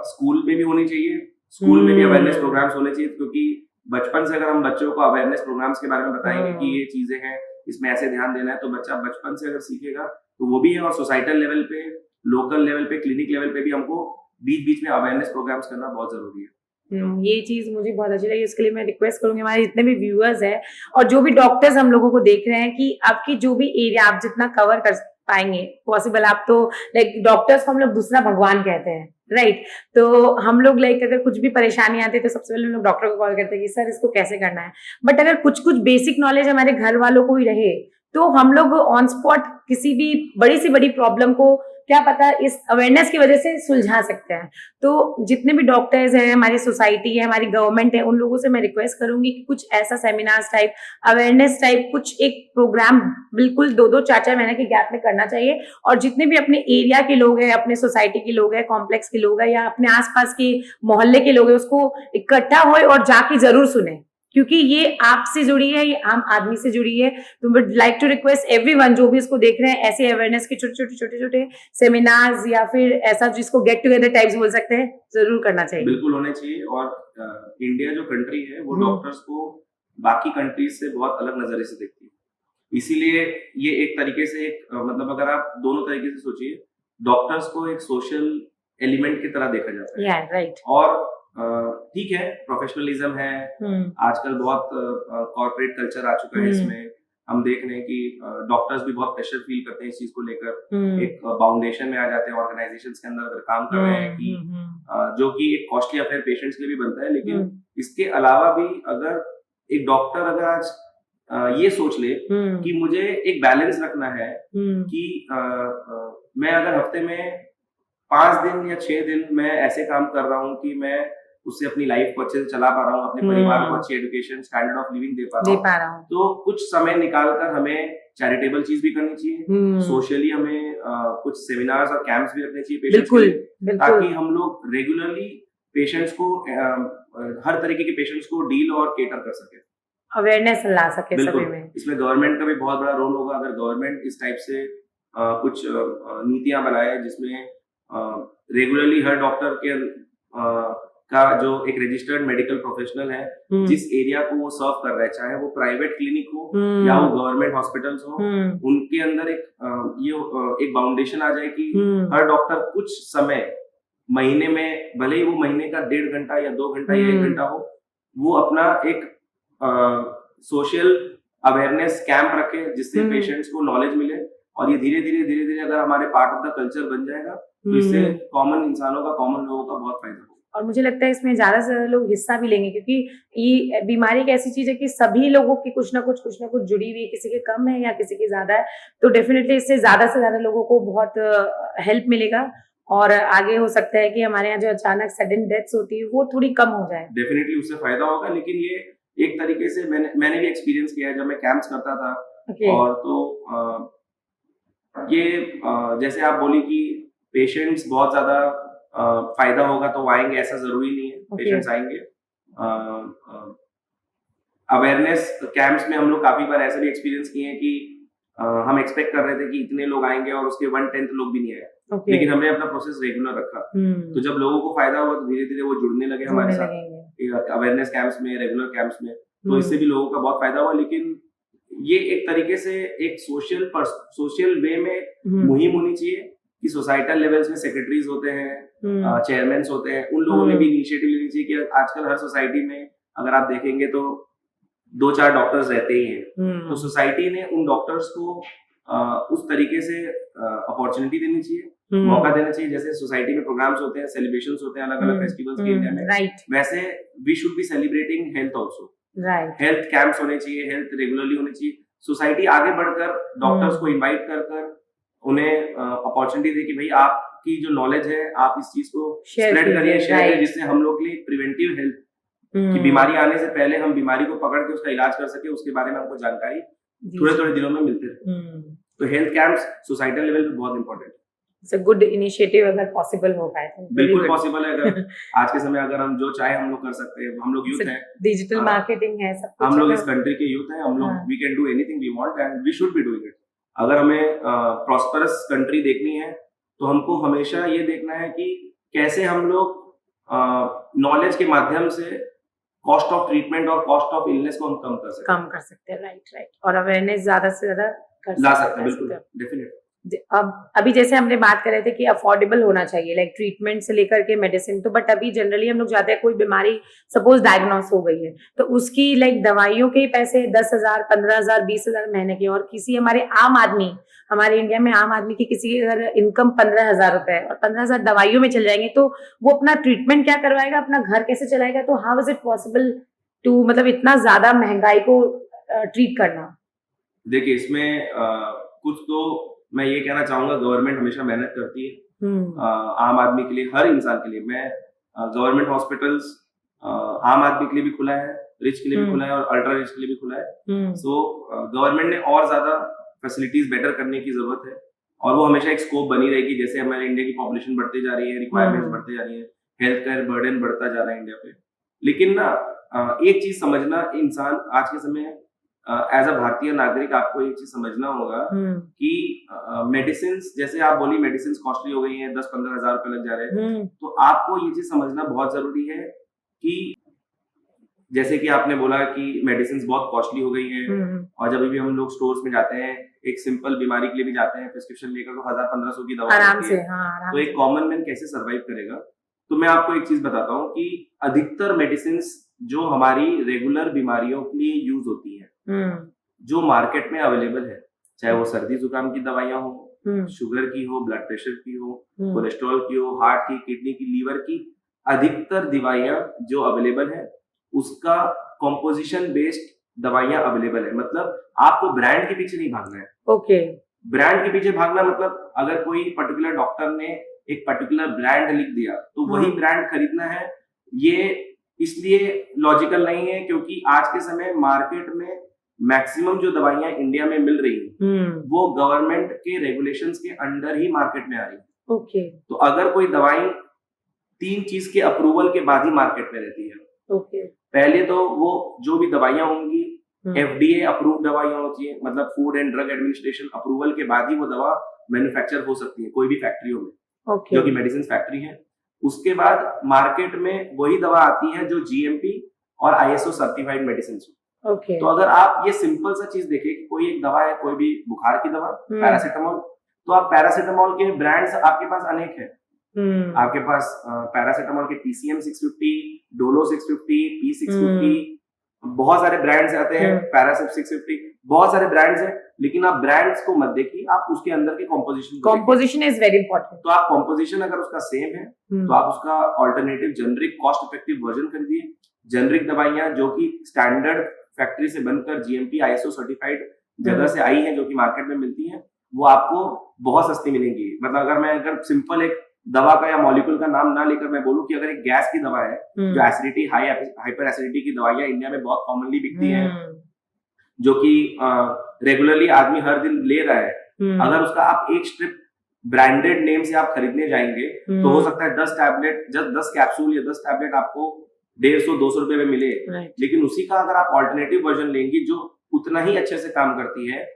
स्कूल में भी होनी चाहिए, स्कूल में भी अवेयरनेस प्रोग्राम्स होने चाहिए, क्योंकि बचपन से अगर हम बच्चों को अवेयरनेस प्रोग्राम्स के बारे में बताएंगे कि ये चीजें हैं, इसमें ऐसे ध्यान देना है, तो बच्चा बचपन से अगर सीखेगा तो वो भी है। और सोसाइटल लेवल पे, लोकल लेवल पे, क्लिनिक लेवल पे भी हमको बीच बीच में अवेयरनेस प्रोग्राम्स करना बहुत जरूरी है। ये चीज मुझे बहुत अच्छी लगी, इसके लिए मैं रिक्वेस्ट करूंगी हमारे जितने भी व्यूअर्स हैं और जो भी डॉक्टर्स हम लोगों को देख रहे हैं कि आपकी जो भी एरिया आप जितना कवर कर पाएंगे पॉसिबल, आप तो लाइक डॉक्टर्स को हम लोग दूसरा भगवान कहते हैं, राइट? तो हम लोग लाइक अगर कुछ भी परेशानी आती है तो सबसे पहले हम लोग डॉक्टर को कॉल करते हैं कि सर इसको कैसे करना है। बट अगर कुछ कुछ बेसिक नॉलेज हमारे घर वालों को ही रहे तो हम लोग ऑन स्पॉट किसी भी बड़ी से बड़ी प्रॉब्लम को क्या पता इस अवेयरनेस की वजह से सुलझा सकते हैं। तो जितने भी डॉक्टर्स हैं, हमारी सोसाइटी है, हमारी गवर्नमेंट है, उन लोगों से मैं रिक्वेस्ट करूंगी कि कुछ ऐसा सेमिनार्स टाइप, अवेयरनेस टाइप कुछ एक प्रोग्राम बिल्कुल 2-2, 4-4 महीने के गैप में करना चाहिए। और जितने भी अपने एरिया के लोग हैं, अपने सोसाइटी के लोग हैं, कॉम्प्लेक्स के लोग हैं या अपने आसपास के मोहल्ले के लोग हैं, उसको इकट्ठा हो और जाके जरूर सुने, क्योंकि ये आपसे जुड़ी है, ये आम आदमी से जुड़ी है। तो would like to request everyone जो भी इसको देख रहे हैं, ऐसे अवेयरनेस के छोटे-छोटे सेमिनार्स या फिर ऐसा जिसको गेट टुगेदर टाइप्स बोल सकते हैं, जरूर करना चाहिए। बिल्कुल होने चाहिए। और इंडिया जो कंट्री है वो डॉक्टर्स को बाकी कंट्रीज से बहुत अलग नजरिए से देखती है, इसीलिए ये एक तरीके से मतलब अगर आप दोनों तरीके से सोचिए, डॉक्टर्स को एक सोशल एलिमेंट की तरह देखा जाता है। राइट। और ठीक है, प्रोफेशनलिज्म है, आजकल बहुत कॉर्पोरेट कल्चर आ चुका है, इसमें हम देख रहे हैं कि डॉक्टर्स भी बहुत प्रेशर फील करते हैं इस चीज को लेकर, एक बाउंडेशन में आ जाते हैं ऑर्गेनाइजेशंस के अंदर अगर काम कर रहे हैं कि जो कि एक कॉस्टली अफेयर पेशेंट्स के लिए भी बनता है। लेकिन इसके अलावा भी अगर एक डॉक्टर अगर आज ये सोच ले कि मुझे एक बैलेंस रखना है कि मैं अगर हफ्ते में 5 दिन या 6 दिन मैं ऐसे काम कर रहा हूँ कि मैं उससे अपनी लाइफ को अच्छे से चला पा रहा हूँ, अपने परिवार को अच्छी एजुकेशन, स्टैंडर्ड ऑफ लिविंग दे पा रहा हूँ, तो कुछ समय निकाल कर हमें चैरिटेबल चीज भी करनी चाहिए, सोशली हमें कुछ सेमिनार्स और कैंप्स भी रखने चाहिए पेशेंट्स के लिए, ताकि हम लोग रेगुलरली पेशेंट्स को हर तरीके के पेशेंट्स को डील और केटर कर सके, अवेयरनेस ला सके सभी में। इसमें गवर्नमेंट का भी बहुत बड़ा रोल होगा। अगर गवर्नमेंट इस टाइप से कुछ नीतियां बनाए जिसमें रेगुलरली हर डॉक्टर के का जो एक रजिस्टर्ड मेडिकल प्रोफेशनल है, जिस एरिया को वो सर्व कर रहा है, चाहे वो प्राइवेट क्लिनिक हो या वो गवर्नमेंट हॉस्पिटल्स हो, उनके अंदर एक बाउंडेशन आ जाए कि हर डॉक्टर कुछ समय महीने में, भले ही वो महीने का 1.5 घंटा या 2 घंटा या 1 घंटा हो, वो अपना एक सोशल अवेयरनेस कैंप रखे जिससे पेशेंट्स को नॉलेज मिले। और ये धीरे धीरे अगर हमारे पार्ट ऑफ द कल्चर बन जाएगा तो इससे कॉमन इंसानों का, कॉमन लोगों का बहुत फायदा होगा। और मुझे लगता है इसमें ज्यादा से ज्यादा लोग हिस्सा भी लेंगे, क्योंकि ये बीमारी एक ऐसी चीज है कि सभी लोगों की कुछ ना कुछ जुड़ी हुई है, किसी के कम है या किसी की ज्यादा है, तो डेफिनेटली इससे ज्यादा से ज्यादा लोगों को बहुत हेल्प मिलेगा और आगे हो सकता है कि हमारे यहाँ जो अचानक सडन डेथ्स होती है वो थोड़ी कम हो जाए। डेफिनेटली उससे फायदा होगा, लेकिन ये एक तरीके से मैंने भी एक्सपीरियंस किया है जब मैं कैंप्स करता था। और तो जैसे आप बोली कि पेशेंट्स बहुत ज्यादा फायदा होगा तो वो आएंगे, ऐसा जरूरी नहीं है। पेशेंट्स आएंगे। अवेयरनेस कैंप्स में हम लोग काफी बार ऐसे भी एक्सपीरियंस किए हैं कि हम एक्सपेक्ट कर रहे थे कि इतने लोग आएंगे और उसके 1/10 लोग भी नहीं आए। लेकिन हमने अपना प्रोसेस रेगुलर रखा। तो जब लोगों को फायदा हुआ तो धीरे धीरे वो जुड़ने लगे हमारे साथ अवेयरनेस कैंप्स में, रेगुलर कैंप्स में। तो इससे भी लोगों का बहुत फायदा हुआ। लेकिन ये एक तरीके से एक सोशल वे में मुहिम होनी चाहिए कि सोसाइटल लेवल्स में सेक्रेटरीज होते हैं, चेयरमैन होते हैं, उन लोगों ने भी इनिशिएटिव लेनी चाहिए कि आजकल हर सोसाइटी में अगर आप देखेंगे तो 2-4 डॉक्टर्स रहते ही हैं। तो सोसाइटी ने उन डॉक्टर्स को उस तरीके से अपॉर्चुनिटी देनी चाहिए, मौका देना चाहिए। जैसे सोसाइटी में प्रोग्राम्स होते हैं, सेलिब्रेशंस होते हैं अलग अलग फेस्टिवल्स के इंडिया में, वैसे we should be celebrating health also. Health camps होने चाहिए, हेल्थ रेगुलरली होने चाहिए। सोसाइटी आगे बढ़कर डॉक्टर्स को इनवाइट कर उन्हें अपॉर्चुनिटी दे कि भाई आपकी जो नॉलेज है आप इस चीज को स्प्रेड करिए, शेयर करिए, जिससे हम लोग के लिए प्रिवेंटिव हेल्थ कि बीमारी आने से पहले हम बीमारी को पकड़ के उसका इलाज कर सके, उसके बारे में हमको जानकारी थोड़े दिनों में मिलते रहे। तो हेल्थ कैंप्स सोसाइटल लेवल पे बहुत इंपॉर्टेंट है। इट्स अ गुड इनिशिएटिव अगर पॉसिबल हो पाए तो। बिल्कुल पॉसिबल है। अगर आज के समय अगर हम जो चाहे हम लोग कर सकते हैं। हम लोग यूथ हैं, डिजिटल मार्केटिंग है, सब कुछ हम लोग इस कंट्री के यूथ हैं, हम लोग we can do anything we want and we should be doing it. अगर हमें प्रॉस्परस कंट्री देखनी है तो हमको हमेशा ये देखना है कि कैसे हम लोग नॉलेज के माध्यम से कॉस्ट ऑफ ट्रीटमेंट और कॉस्ट ऑफ इलनेस को हम कम कर सकते हैं। राइट। और अवेयरनेस ज्यादा से ज्यादा ला सकते हैं। बिल्कुल, डेफिनेटली। अब अभी जैसे हमने बात कर रहे थे कि अफोर्डेबल होना चाहिए, लाइक ट्रीटमेंट से लेकर के मेडिसिन, तो बट अभी जनरली हम लोग जाते हैं, कोई बीमारी सपोज डायग्नोस हो गई है तो उसकी लाइक दवाइयों के पैसे 10,000, 15,000, 20,000 महीने के, और किसी हमारे इंडिया में आम आदमी की किसी की अगर इनकम 15,000 रुपए है और 15,000 दवाइयों में चल जाएंगे तो वो अपना ट्रीटमेंट क्या करवाएगा, अपना घर कैसे चलाएगा? तो how is it possible to, मतलब इतना ज्यादा महंगाई को ट्रीट करना? देखिए इसमें कुछ तो मैं ये कहना चाहूंगा, गवर्नमेंट हमेशा मेहनत करती है आम आदमी के लिए, हर इंसान के लिए। मैं गवर्नमेंट हॉस्पिटल्स आम आदमी के लिए भी खुला है, रिच के लिए भी खुला है और अल्ट्रा रिच के लिए भी खुला है। सो गवर्नमेंट ने और ज्यादा फैसिलिटीज बेटर करने की जरूरत है और वो हमेशा एक स्कोप बनी रहेगी। जैसे हमारे इंडिया की पॉपुलेशन बढ़ती जा रही है, रिक्वायरमेंट्स बढ़ती जा रही है, हेल्थ केयर बर्डन बढ़ता जा रहा है इंडिया पे। लेकिन ना एक चीज समझना, इंसान आज के समय एज अ भारतीय नागरिक आपको एक चीज समझना होगा कि मेडिसिन, जैसे आप बोली मेडिसिन कॉस्टली हो गई है, 10-15 हजार रुपए लग जा रहे हैं, तो आपको ये चीज समझना बहुत जरूरी है कि जैसे कि आपने बोला कि मेडिसिन बहुत कॉस्टली हो गई है और जब भी हम लोग स्टोर्स में जाते हैं, एक सिंपल बीमारी के लिए भी जाते हैं, प्रिस्क्रिप्शन लेकर तो 1,000-1,500 की दवा आराम से, तो एक कॉमन मैन कैसे सर्वाइव करेगा? तो मैं आपको एक चीज बताता हूँ कि अधिकतर मेडिसिन जो हमारी रेगुलर बीमारियों के लिए यूज होती है, जो मार्केट में अवेलेबल है, चाहे वो सर्दी जुकाम की दवाइयां हो, शुगर की हो, ब्लड प्रेशर की हो, कोलेस्ट्रॉल की हो, हार्ट की, किडनी की, लीवर की, अधिकतर दवाइयां जो अवेलेबल है उसका कॉम्पोजिशन बेस्ड दवाइयां अवेलेबल है। मतलब आपको ब्रांड के पीछे नहीं भागना है। ओके। ब्रांड के पीछे भागना मतलब अगर कोई पर्टिकुलर डॉक्टर ने एक पर्टिकुलर ब्रांड लिख दिया तो वही ब्रांड खरीदना है, ये इसलिए लॉजिकल नहीं है क्योंकि आज के समय मार्केट में मैक्सिमम जो दवाइयां इंडिया में मिल रही है वो गवर्नमेंट के रेगुलेशंस के अंडर ही मार्केट में आ रही है। ओके। तो अगर कोई दवाई 3 चीज के अप्रूवल के बाद ही मार्केट में रहती है। ओके। पहले तो वो जो भी दवाइयां होंगी FDA अप्रूव्ड दवाइयां होती है, मतलब food and drug administration approval के बाद ही वो दवा मैन्युफैक्चर हो सकती है कोई भी फैक्ट्रियों में, जो कि मेडिसिन फैक्ट्री है। उसके बाद मार्केट में वही दवा आती है जो GMP और ISO सर्टिफाइड मेडिसिन। तो अगर आप ये सिंपल सा चीज देखें कि कोई एक दवा है, कोई भी बुखार की दवा, पैरासिटामोल, तो आप पैरासिटामोल के ब्रांड्स आपके पास अनेक है। आपके पास पैरासिटामोल के TCM 650, डोलो 650, P650, बहुत सारे ब्रांड्स आते हैं, पैरासिप 650, बहुत सारे ब्रांड्स हैं, लेकिन आप ब्रांड्स को मत देखिए, आप उसके अंदर के कॉम्पोजिशन इज वेरी इंपॉर्टेंट। तो आप कॉम्पोजिशन अगर उसका सेम है तो आप उसका alternative generic cost effective version खरीदिए। जेनरिक दवाइयां जो कि स्टैंडर्ड फैक्ट्री से बनकर जीएमपी आईएसओ सर्टिफाइड जगह से आई हैं, जो कि मार्केट में मिलती हैं, वो आपको बहुत सस्ती मिलेंगी। मतलब अगर सिंपल एक दवा का या मॉलिक्यूल का नाम ना लेकर मैं बोलूं कि अगर एक गैस की दवा है, जो एसिडिटी हाइपर एसिडिटी की दवाइयां इंडिया में बहुत कॉमनली बिकती हैं, जो कि रेगुलरली आदमी हर दिन ले रहा है, अगर उसका आप एक स्ट्रिप ब्रांडेड नेम से आप खरीदने जाएंगे तो हो सकता है 10 कैप्सूल या 10 टैबलेट आपको 150-200 रुपए में मिले। लेकिन उसी का अगर आप ऑल्टरनेटिव वर्जन लेंगे जो उतना ही अच्छे से काम करती है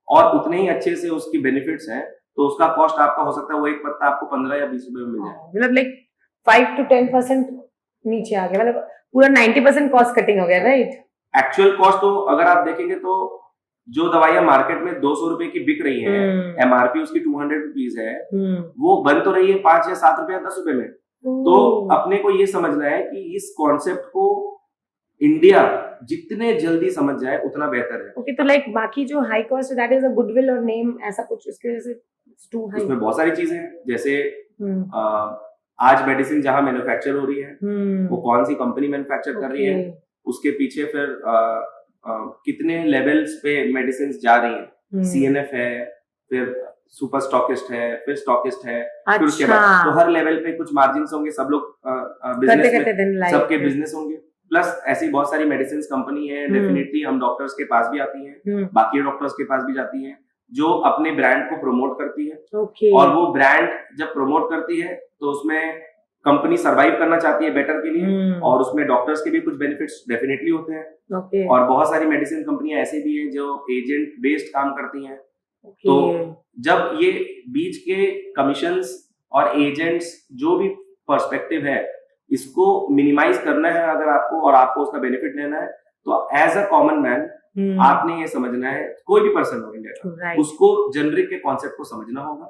और उतने ही अच्छे से उसकी बेनिफिट्स हैं, तो उसका कॉस्ट आपका हो सकता है वो एक पत्ता आपको 15 या 20 रुपए में मिल जाए। मतलब लाइक 5 to 10% नीचे आ गया, मतलब पूरा 90% कॉस्ट कटिंग हो गया, राइट? एक्चुअल कॉस्ट तो अगर आप देखेंगे तो जो दवाइयां मार्केट में 200 रुपए की बिक रही हैं, एमआरपी उसकी 200 रुपीज है, वो बन तो रही है 5 या 7 रुपए या 10 रुपए में। तो अपने को ये समझना है कि इस कॉन्सेप्ट को इंडिया जितने जल्दी समझ जाए उतना बेहतर है। ओके, तो लाइक बाकी जो high cost that is a goodwill और नेम, ऐसा कुछ उसके वजह से टू हाई। उसमें बहुत सारी चीजें हैं, जैसे आज मेडिसिन जहां मैन्युफैक्चर हो रही है वो कौन सी कंपनी मैन्युफैक्चर कर रही है, उसके पीछे फिर कितने लेवल्स पे मेडिसिन जा रही हैं, सीएनएफ है, फिर सुपर स्टॉकिस्ट है, फिर स्टॉकिस्ट है, फिर उसके बाद तो हर लेवल पे कुछ मार्जिन होंगे, सब लोग बिजनेस में सबके बिजनेस होंगे। प्लस ऐसी बहुत सारी मेडिसिन कंपनी है, डेफिनेटली हम डॉक्टर्स के पास भी आती हैं, बाकी डॉक्टर्स के पास भी जाती हैं, जो अपने ब्रांड को प्रमोट करती है। और वो ब्रांड जब प्रमोट करती है तो उसमें कंपनी सरवाइव करना चाहती है बेटर के लिए, और उसमें डॉक्टर्स के भी कुछ बेनिफिट्स डेफिनेटली होते हैं। और बहुत सारी मेडिसिन कंपनियां ऐसे भी हैं जो एजेंट बेस्ड काम करती हैं। तो जब ये बीच के कमीशंस और एजेंट्स जो भी पर्सपेक्टिव है, इसको मिनिमाइज करना है अगर आपको, और आपको उसका बेनिफिट लेना है, तो एज अ कॉमन मैन आपने ये समझना है, कोई भी पर्सन हो इंडिया का, उसको जेनरिक के कॉन्सेप्ट को समझना होगा।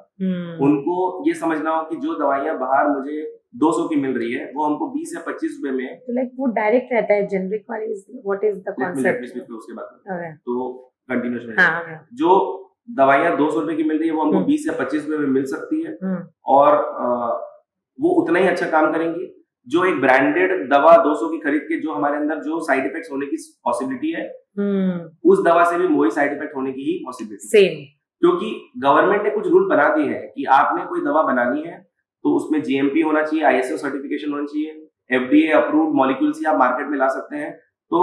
उनको ये समझना होगा कि जो दवाइयां बाहर मुझे 200 की मिल रही है वो हमको 20 या 25 रुपए में, तो लाइक वो डायरेक्ट रहता है जेनरिक वाली, व्हाट इज द कॉन्सेप्ट उसके बाद तो कंटिन्यूअस जो दवाइयां 200 रुपए की मिल रही है वो हमको 20 या 25 रुपए में मिल सकती है, और वो उतना ही अच्छा काम करेंगी जो एक ब्रांडेड दवा 200 की खरीद के जो हमारे अंदर जो साइड इफेक्ट्स होने की पॉसिबिलिटी है, उस दवा से भी वही साइड इफेक्ट होने की ही पॉसिबिलिटी सेम। क्योंकि गवर्नमेंट ने कुछ रूल बना दिए हैं कि आपने कोई दवा बनानी है तो उसमें जीएमपी होना चाहिए, आईएसओ सर्टिफिकेशन होना चाहिए, एफडीए अप्रूव्ड मॉलिक्यूल्स ही आप मार्केट में ला सकते हैं। तो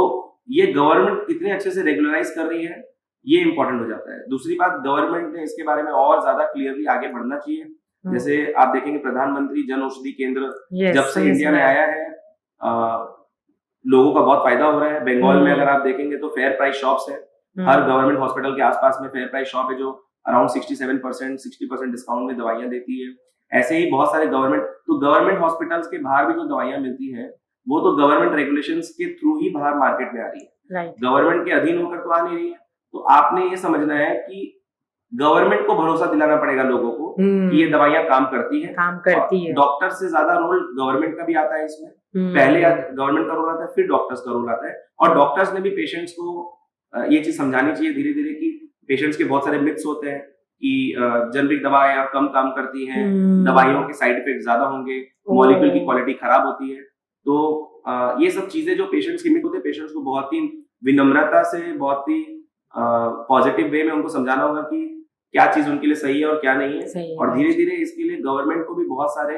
ये गवर्नमेंट कितने अच्छे से रेगुलराइज कर रही है, ये इंपॉर्टेंट हो जाता है। दूसरी बात, गवर्नमेंट ने इसके बारे में और ज्यादा क्लियरली आगे बढ़ना चाहिए। जैसे आप देखेंगे प्रधानमंत्री जन औषधि केंद्र जब से इंडिया में आया है, लोगों का बहुत फायदा हो रहा है। बंगाल में अगर आप देखेंगे तो फेयर प्राइस शॉप्स है, हर गवर्नमेंट हॉस्पिटल के आसपास में फेयर प्राइस शॉप है जो अराउंड 67% 60% डिस्काउंट में दवाइयां देती है। ऐसे ही बहुत सारे गवर्नमेंट हॉस्पिटल्स के बाहर भी जो दवाइयां मिलती हैं वो तो गवर्नमेंट रेगुलेशंस के थ्रू ही बाहर मार्केट में आ रही है, गवर्नमेंट के अधीन होकर तो आ नहीं रही है। तो आपने ये समझना है कि गवर्नमेंट को भरोसा दिलाना पड़ेगा लोगों को कि ये दवाइयां काम करती है। डॉक्टर से ज्यादा रोल गवर्नमेंट का भी आता है इसमें, पहले गवर्नमेंट का रोल आता है, फिर डॉक्टर्स का रोल आता है। और डॉक्टर्स ने भी पेशेंट्स को ये चीज समझानी चाहिए धीरे धीरे कि पेशेंट्स के बहुत सारे मिथ्स होते हैं कि जेनरिक दवाइयां कम काम करती हैं, दवाइयों के साइड इफेक्ट ज्यादा होंगे, मॉलिक्यूल की क्वालिटी खराब होती है। तो ये सब चीजें जो पेशेंट्स के मिथ होते हैं, पेशेंट्स को बहुत ही विनम्रता से, बहुत ही पॉजिटिव वे में उनको समझाना होगा कि क्या चीज उनके लिए सही है और क्या नहीं है। और धीरे धीरे इसके लिए गवर्नमेंट को भी बहुत सारे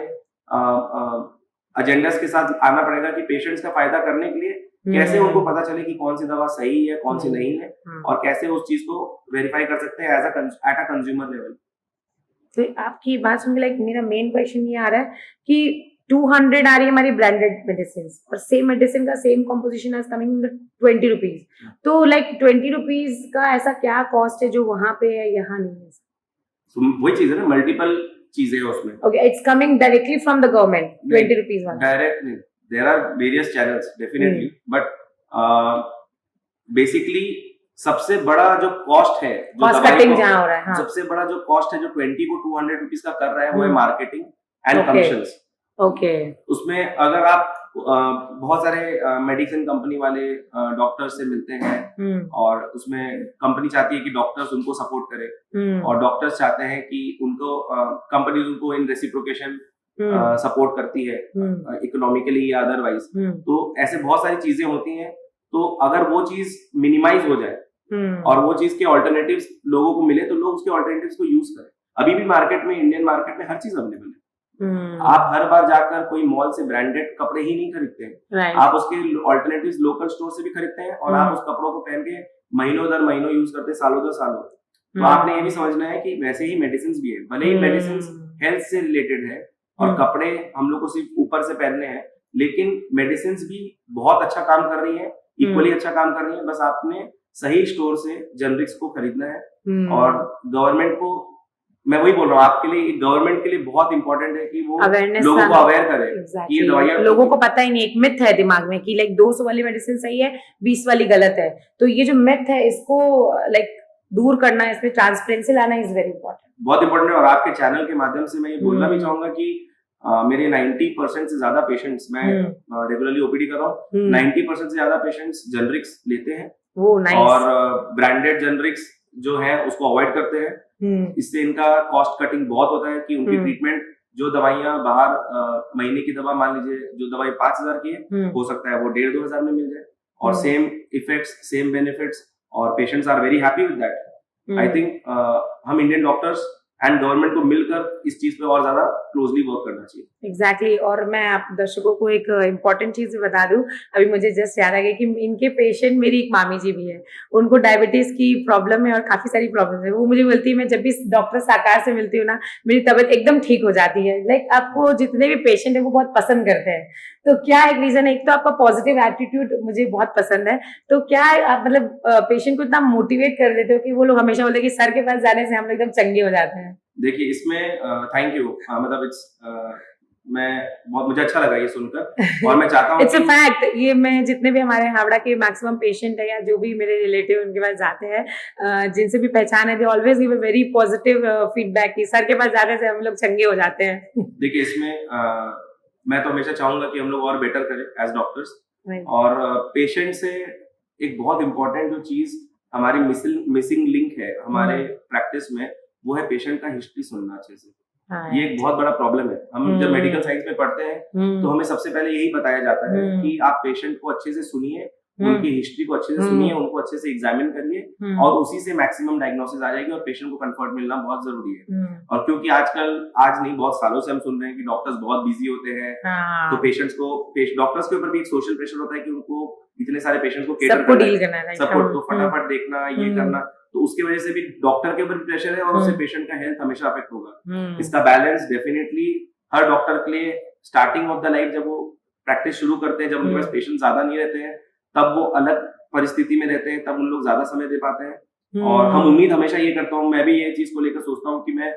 एजेंडास के साथ आना पड़ेगा कि पेशेंट्स का फायदा करने के लिए कैसे उनको पता चले कि कौन सी दवा सही है, कौन सी नहीं है, और कैसे उस चीज को वेरीफाई कर सकते हैं एट अ कंज्यूमर लेवल। तो आपकी बात सुन के लाइक मेरा मेन क्वेश्चन ये आ रहा है कि 200 आ रही है हमारी ब्रांडेड मेडिसिन, और सेम मेडिसिन का same composition is coming 20 rupees. तो लाइक 20 रुपीज का ऐसा क्या कॉस्ट है जो वहां पे है, यहाँ नहीं है? So, वही चीज है ना, मल्टीपल चीजें हैं उसमें। Okay, it's coming directly from the government 20 rupees वाला? Directly there are various channels definitely, but basically सबसे बड़ा जो कॉस्ट है, कॉस्ट कटिंग जहां हो रहा है, हाँ, सबसे बड़ा जो कॉस्ट है जो 20 को 200 रुपीज का कर रहा है वो है मार्केटिंग एंड कमीशंस। ओके, उसमें अगर आप बहुत सारे मेडिसिन कंपनी वाले डॉक्टर्स से मिलते हैं और उसमें कंपनी चाहती है कि डॉक्टर्स उनको सपोर्ट करे और डॉक्टर्स चाहते हैं कि उनको कंपनी उनको इन रेसिप्रोकेशन सपोर्ट करती है इकोनॉमिकली या अदरवाइज। तो ऐसे बहुत सारी चीजें होती हैं, तो अगर वो चीज मिनिमाइज हो जाए और वो चीज के ऑल्टरनेटिव्स लोगों को मिले तो लोग उसके ऑल्टरनेटिव्स को यूज करें। अभी भी मार्केट में, इंडियन मार्केट में हर चीज अवेलेबल है। आप हर बार जाकर कोई मॉल से ब्रांडेड कपड़े ही नहीं खरीदते हैं, आप उसके ऑल्टरनेटिव्स लोकल स्टोर से भी खरीदते हैं और आप उस कपड़ों को पहन के महीनों दर महीनों यूज करते हैं, सालों दर सालों। तो आपने ये भी समझना है कि वैसे ही मेडिसिन भी है, भले ही मेडिसिन हेल्थ से रिलेटेड है और कपड़े हम लोग को सिर्फ ऊपर से पहनने हैं, लेकिन मेडिसिन भी बहुत अच्छा काम कर रही है, इक्वली अच्छा काम कर रही है। बस आपने सही स्टोर से जेनरिक्स को खरीदना है और गवर्नमेंट को, मैं वही बोल रहा हूँ, आपके लिए, गवर्नमेंट के लिए बहुत इंपॉर्टेंट है कि वो लोगों को अवेयर करे। exactly. ये दवाइयां लोगों को पता ही नहीं, एक मिथ है दिमाग में कि लाइक 200 वाली मेडिसिन सही है, 20 वाली गलत है। तो ये जो मिथ है इसको लाइक दूर करना, इसमें ट्रांसपेरेंसी लाना इज वेरी इंपॉर्टेंट, बहुत इंपॉर्टेंट है। और आपके चैनल के माध्यम से मैं ये बोलना भी चाहूंगा कि मेरे 90% से ज्यादा पेशेंट्स, मैं रेगुलरली ओपीडी कर रहा हूँ, 90% से ज्यादा पेशेंट्स जेनरिक्स लेते हैं और ब्रांडेड जेनरिक्स जो है उसको अवॉइड करते हैं। इससे इनका कॉस्ट कटिंग बहुत होता है कि उनकी ट्रीटमेंट, जो दवाइयां बाहर महीने की दवा, मान लीजिए जो दवाई 5,000 की है, हो सकता है वो 1,500-2,000 में मिल जाए और सेम इफेक्ट्स, सेम बेनिफिट्स, और patients are very happy with that. I think हम इंडियन डॉक्टर्स एंड गवर्नमेंट को मिलकर इस चीज पे और ज्यादा क्लोजली वर्क करना चाहिए। एग्जैक्टली। और मैं आप दर्शकों को एक इम्पोर्टेंट चीज बता दूं, अभी मुझे जस्ट याद आ गया कि इनके पेशेंट, मेरी एक मामी जी भी है, उनको डायबिटीज की प्रॉब्लम है और काफी सारी प्रॉब्लम है। वो मुझे बोलती है, मैं जब भी डॉक्टर साकार से मिलती हूँ ना, मेरी तबीयत एकदम ठीक हो जाती है। लाइक आपको जितने भी पेशेंट है वो बहुत पसंद करते हैं। तो क्या एक रीजन है? एक तो आपका पॉजिटिव एटीट्यूड मुझे बहुत पसंद है। तो क्या आप मतलब पेशेंट को इतना मोटिवेट कर देते हो कि वो लोग हमेशा बोलते हैं कि सर के पास जाने से हम एकदम चंगे हो जाते हैं? देखिए इसमें थैंक यू, मतलब मुझे अच्छा लगा ये सुनकर और मैं चाहता हूँ, इट्स अ फैक्ट। ये मैं जितने भी हमारे हावड़ा के मैक्सिमम पेशेंट है या जो भी मेरे रिलेटिव उनके पास जाते हैं, जिनसे भी पहचान है, they always give a very positive feedback कि सर के पास जाने से हम लोग चंगे हो जाते हैं। देखिए इसमें मैं तो हमेशा चाहूंगा कि हम लोग और बेटर करें एज डॉक्टर्स, और पेशेंट से एक बहुत इंपॉर्टेंट जो चीज हमारी मिसिंग लिंक है हमारे प्रैक्टिस में, वो है पेशेंट का हिस्ट्री सुनना अच्छे से। ये एक बहुत बड़ा प्रॉब्लम है। हम जब मेडिकल साइंस में पढ़ते हैं तो हमें सबसे पहले यही बताया जाता है कि आप पेशेंट को अच्छे से सुनिए, उनकी हिस्ट्री को अच्छे से सुनिए, उनको अच्छे से एग्जामिन करिए और उसी से मैक्सिमम डायग्नोसिस आ जाएगी और पेशेंट को कंफर्ट मिलना बहुत जरूरी है। और क्योंकि आज नहीं, बहुत सालों से हम सुन रहे हैं कि डॉक्टर्स बहुत बिजी होते हैं, तो पेशेंट्स को, डॉक्टर्स के ऊपर भी एक सोशल प्रेशर होता है कि उनको इतने सारे पेशेंट्स को केटर करना है, सबको तो फटाफट देखना, ये करना, तो उसकी वजह से भी डॉक्टर के ऊपर प्रेशर है और उससे पेशेंट का हेल्थ हमेशा अफेक्ट होगा। इसका बैलेंस डेफिनेटली हर डॉक्टर के लिए स्टार्टिंग ऑफ द लाइफ, जब वो प्रैक्टिस शुरू करते हैं, जब उनके पास पेशेंट ज्यादा नहीं रहते हैं, तब वो अलग परिस्थिति में रहते हैं, तब उन लोग ज्यादा समय दे पाते हैं। और हम उम्मीद हमेशा ये करता हूँ, मैं भी ये चीज को लेकर सोचता हूँ कि मैं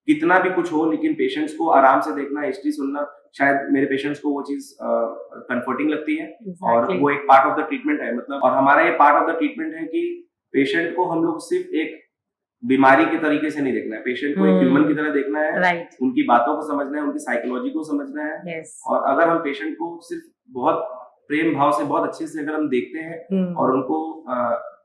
कितना भी कुछ हो, लेकिन पेशेंट्स को आराम से देखना, हिस्ट्री सुनना, शायद मेरे पेशेंट्स को वो चीज कंफर्टिंग लगती है। और वो एक पार्ट ऑफ द ट्रीटमेंट है, मतलब, और हमारा ये पार्ट ऑफ द ट्रीटमेंट है कि पेशेंट को हम लोग सिर्फ एक बीमारी के तरीके से नहीं देखना है, पेशेंट को एक ह्यूमन की तरह देखना है, उनकी बातों को समझना है, उनकी साइकोलॉजी को समझना है। और अगर हम पेशेंट को सिर्फ बहुत प्रेम भाव से, बहुत अच्छे से अगर हम देखते हैं और उनको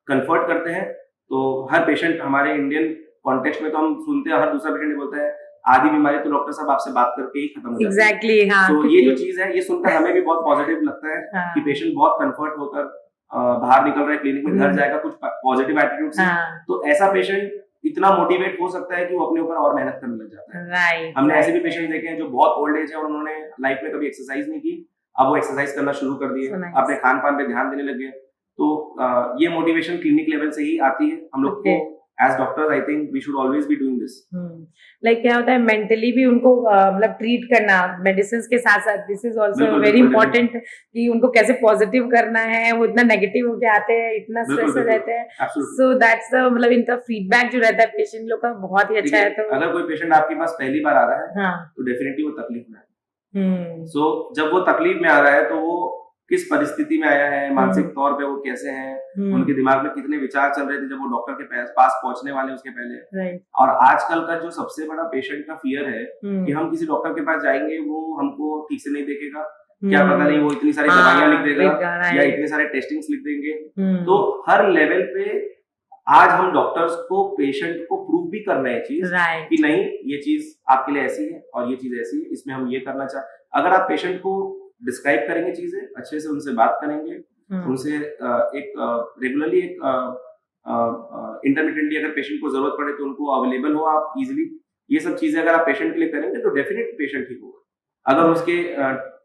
कंफर्ट करते हैं, तो हर पेशेंट, हमारे इंडियन कॉन्टेक्स्ट में तो हम सुनते हैं, हर दूसरा पेशेंट बोलता है आधी बीमारी तो डॉक्टर साहब आपसे बात करके ही खत्म हो जाती है। एग्जैक्टली, हाँ। तो ये जो चीज है, ये सुनकर हमें भी बहुत पॉजिटिव लगता है कि पेशेंट बहुत कंफर्ट होकर बाहर निकल रहा है, क्लिनिक में घर जाएगा कुछ पॉजिटिव एटीट्यूड से। तो ऐसा पेशेंट इतना मोटिवेट हो सकता है कि वो अपने ऊपर और मेहनत करने लग जाता है। हमने ऐसे भी पेशेंट देखे हैं जो बहुत ओल्ड एज है और उन्होंने लाइफ में कभी एक्सरसाइज नहीं की, अब वो एक्सरसाइज करना शुरू कर दिए, अपने खान पान पे ध्यान देने लगे। तो ये मोटिवेशन क्लिनिक लेवल से ही आती है। हम लोग को as doctors, I think we should always be doing this. Like क्या होता है, मेंटली भी उनको मतलब ट्रीट करना मेडिसिन के साथ साथ, this is also very important कि उनको कैसे पॉजिटिव करना है। वो इतना नेगेटिव होके आते हैं, इतना स्ट्रेस हो जाते हैं, सो दैट्स द, मतलब इनका फीडबैक जो रहता है पेशेंट लोग का बहुत ही अच्छा है। तो अगर कोई पेशेंट आपके पास पहली बार आ रहा है, तो डेफिनेटली वो तकलीफ में है। सो जब वो तकलीफ में आ रहा है तो वो किस परिस्थिति में आया है, मानसिक तौर पे वो कैसे हैं, उनके दिमाग में कितने विचार चल रहे थे जब वो डॉक्टर के पास पहुंचने वाले उसके पहले। और आजकल का जो सबसे बड़ा पेशेंट का फियर है कि हम किसी डॉक्टर के पास जाएंगे, वो हमको ठीक से नहीं देखेगा, क्या पता नहीं वो इतनी सारी दवाइयां लिख देगा या right. इतने सारे टेस्टिंग्स लिख देंगे। हम्म, तो हर लेवल पे आज हम डॉक्टर्स को पेशेंट को प्रूव भी कर रहे हैं चीज right. कि नहीं ये चीज आपके लिए ऐसी है और ये चीज ऐसी है, इसमें हम ये करना चाह। अगर आप पेशेंट को डिस्क्राइब करेंगे चीजें अच्छे से, उनसे बात करेंगे, उनसे एक रेगुलरली एक इंटरमिटेंटली अगर पेशेंट को जरूरत पड़े तो उनको अवेलेबल हो आप इजीली, ये सब चीजें अगर आप पेशेंट के लिए करेंगे तो डेफिनेटली पेशेंट ठीक होगा। अगर उसके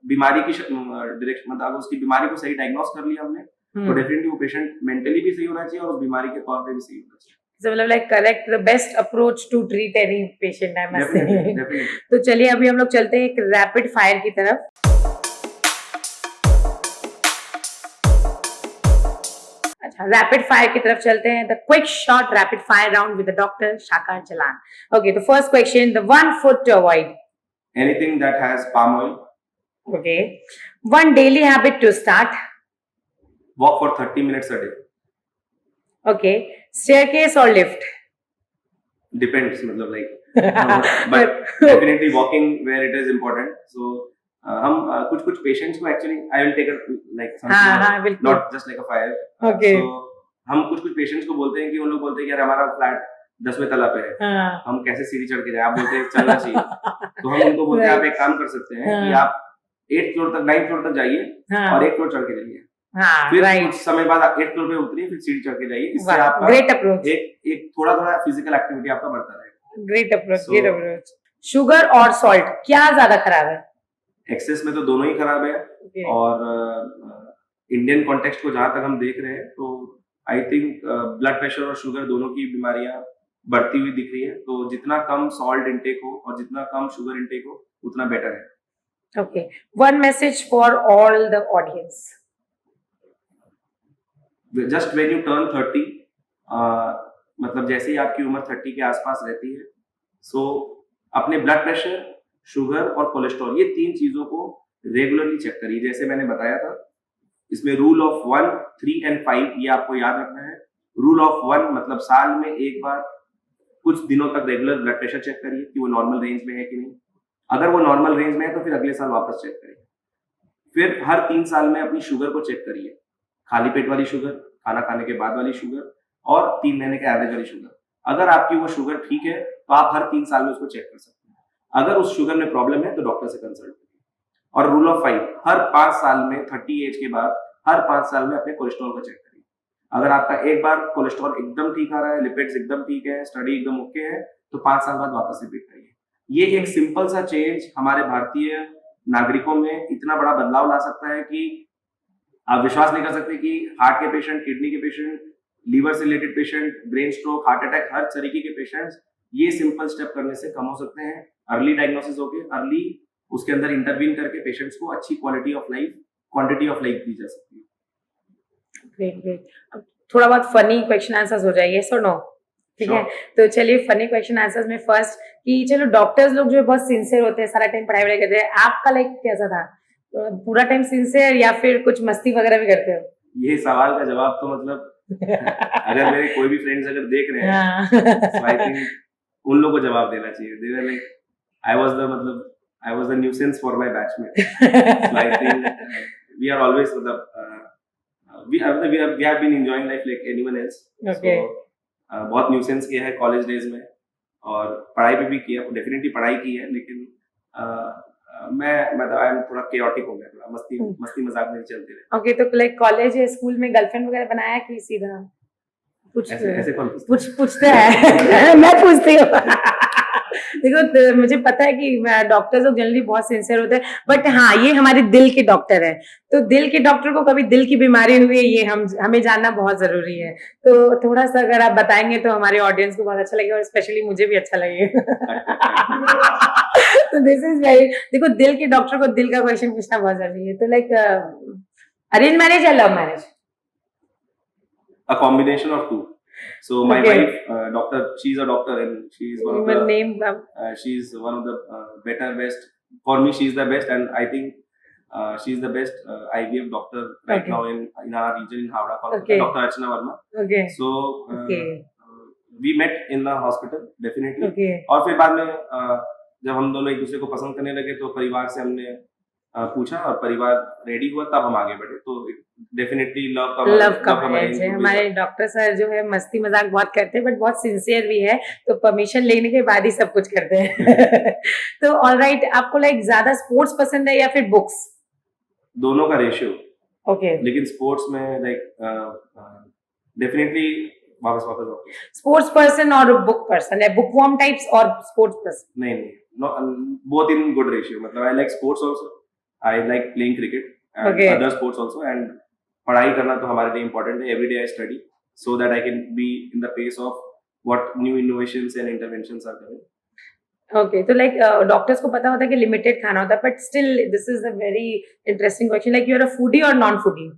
बीमारी की डायरेक्शन मतलब अगर उसकी बीमारी को सही डायग्नोस कर लिया हमने तो डेफिनेटली वो पेशेंट मेंटली भी सही होना चाहिए और उस बीमारी के तौर पे भी सही होना चाहिए। So, मतलब like correct the best approach to treat any patient, I must say. Definitely. तो चलिए अभी हम लोग चलते हैं एक रैपिड फायर की तरफ। अच्छा, रैपिड फायर की तरफ चलते हैं। The quick short rapid fire round with the doctor Sakar Jalan. Okay, the first question, the one food to avoid. Anything that has palm oil. Okay, one daily habit to start. Walk for 30 minutes a day. Okay, staircase or lift? Depends, मतलब like but definitely walking where it is important. So हम कुछ patients को actually I will take like something not just like a fire. Okay, तो हम कुछ patients को बोलते हैं कि उन लोग बोलते हैं कि यार हमारा फ्लैट 10वें तला पे है, हम कैसे सीढ़ी चढ़ के जाए, आप बोलते हैं चलना चाहिए। तो हम उनको बोलते हैं आप एक काम कर सकते हैं कि आप 8th फ्लोर तक 9th फ्लोर तक जाइए और 1 फ्लोर चढ़ के जाइए, फिर कुछ समय बाद 8th फ्लोर पे उतरिए, फिर सीढ़ी चढ़ के जाइए। इससे आपका ग्रेट अप्रोच, एक थोड़ा थोड़ा फिजिकल एक्टिविटी आपका बढ़ता रहेगा। Great approach, great approach. Sugar और सॉल्ट क्या ज्यादा खराब है? एक्सेस में तो दोनों ही खराब है और इंडियन कॉन्टेक्स्ट को जहां तक हम देख रहे हैं तो आई थिंक ब्लड प्रेशर और शुगर दोनों की बीमारियां बढ़ती हुई दिख रही है। तो जितना कम सॉल्ट इंटेक हो और जितना कम शुगर इंटेक हो उतना बेटर है। Okay, one message for all the audience. Just when U turn 30 मतलब जैसे ही आपकी उम्र 30 के आसपास रहती है, सो अपने ब्लड प्रेशर, शुगर और कोलेस्ट्रॉल ये 3 चीजों को रेगुलरली चेक करिए। जैसे मैंने बताया था, इसमें रूल ऑफ 1, 3 एंड 5 ये आपको याद रखना है। रूल ऑफ 1 मतलब साल में एक बार कुछ दिनों तक रेगुलर ब्लड प्रेशर चेक करिए कि वो नॉर्मल रेंज में है कि नहीं। अगर वो नॉर्मल रेंज में है तो फिर अगले साल वापस चेक करिए। फिर हर 3 साल में अपनी शुगर को चेक करिए, खाली पेट वाली शुगर, खाना खाने के बाद वाली शुगर और 3 महीने के एवरेज वाली शुगर। अगर आपकी वो शुगर ठीक है तो आप हर 3 साल में उसको चेक कर सकते हैं। अगर उस शुगर में प्रॉब्लम है तो डॉक्टर से कंसल्ट करिए। और रूल ऑफ 5 हर 5 साल में 30 एज के बाद हर 5 साल में अपने कोलेस्ट्रॉल को चेक करिए। अगर आपका एक बार कोलेस्ट्रॉल एकदम ठीक आ रहा है, लिपिड्स एकदम ठीक है, स्टडी एकदम ओके है, तो 5 साल बाद वापस रिपीट करिए। ये एक सिंपल सा चेंज हमारे भारतीय नागरिकों में इतना बड़ा बदलाव ला सकता है कि आप विश्वास नहीं कर सकते कि हार्ट के पेशेंट, किडनी के पेशेंट, लीवर से related patient, brain stroke, heart attack, हर तरीके के पेशेंट्स ये सिंपल स्टेप करने से कम हो सकते हैं। अर्ली डायग्नोसिस होके अर्ली उसके अंदर इंटरवीन करके पेशेंट्स को अच्छी quality of life, quantity of life दी जा सकती है। Great, great. अब थोड़ा बहुत फनी क्वेश्चन आंसर्स हो जाए, यस और नो? ठीक है, तो चलिए फनी क्वेश्चन आंसर्स में फर्स्ट कि चलो डॉक्टर्स लोग जो बहुत सिंसियर होते हैं, सारा टाइम पढ़ाई करते हैं, आपका लाइक कैसा था? पूरा टाइम सिंसियर या फिर कुछ मस्ती वगैरह भी करते हो? ये सवाल का जवाब तो मतलब अगर मेरे कोई भी फ्रेंड्स अगर देख रहे हैं तो आई थिंक उन लोगों को जवाब देना चाहिए। They were like I was the nuisance for my batchmate. So I think we are always we have been enjoying life like anyone else. Okay. So, बहुत न्यूसेंस किया है कॉलेज डेज में और पढ़ाई पे भी किया, डेफिनेटली पढ़ाई की है, लेकिन मैं मतलब आई एम थोड़ा केओटिक हो गया, थोड़ा मस्ती मजाक में चलते रहे। ओके, तो लाइक कॉलेज या स्कूल में गर्लफ्रेंड वगैरह बनाया कि सीधा ऐसे कौन पूछते हैं? मैं पूछती हूँ। देखो, तो मुझे पता है कि डॉक्टर्स लोग जनरली बहुत सिंसियर होते हैं, बट हाँ ये हमारे दिल के डॉक्टर है, तो दिल के डॉक्टर को कभी दिल की बीमारी हुई है ये हमें जानना बहुत जरूरी है। तो थोड़ा सा अगर आप बताएंगे तो हमारे ऑडियंस को बहुत अच्छा लगेगा और स्पेशली मुझे भी अच्छा लगेगा। तो दिस इज वेरी, देखो दिल के डॉक्टर को दिल का क्वेश्चन पूछना बहुत जरूरी है। तो लाइक अरेंज मैरिज या love marriage? A combination of two. So my wife, doctor, she's a doctor and she's one of the she's one of the better best. For me, she's the best, and I think she's the best IVF doctor right now in our region in Howrah, Kolkata. Dr. Archana Verma. Okay. So we met in the hospital definitely. Okay. और फिर बाद में जब हम दोनों एक दूसरे को पसंद करने लगे तो परिवार से हमने पूछा और परिवार रेडी हुआ तब हम आगे बढ़े। तो डेफिनेटली लव का मैरिज है। हमारे डॉक्टर सर जो है मस्ती मजाक बहुत करते हैं बट बहुत सिंसियर भी है, तो परमिशन लेने के बाद ही सब कुछ करते हैं। तो ऑलराइट, आपको लाइक ज्यादा स्पोर्ट्स पसंद है या फिर बुक्स? दोनों का रेशियो। ओके। लेकिन स्पोर्ट्स में लाइक डेफिनेटली वापस स्पोर्ट्स पर्सन और बुक पर्सन है, बुक वॉर्म टाइप्स और स्पोर्ट्स पर्सन? नहीं, बोथ इन गुड रेशियो। मतलब I like sports also, I like playing cricket and other sports also, and पढ़ाई करना तो हमारे लिए इम्पोर्टेंट है। Every day I study so that I can be in the pace of what new innovations and interventions are coming. Okay, तो like doctors को पता होता है कि लिमिटेड खाना होता है, but still this is a very interesting question, like you are a foodie और non foodie?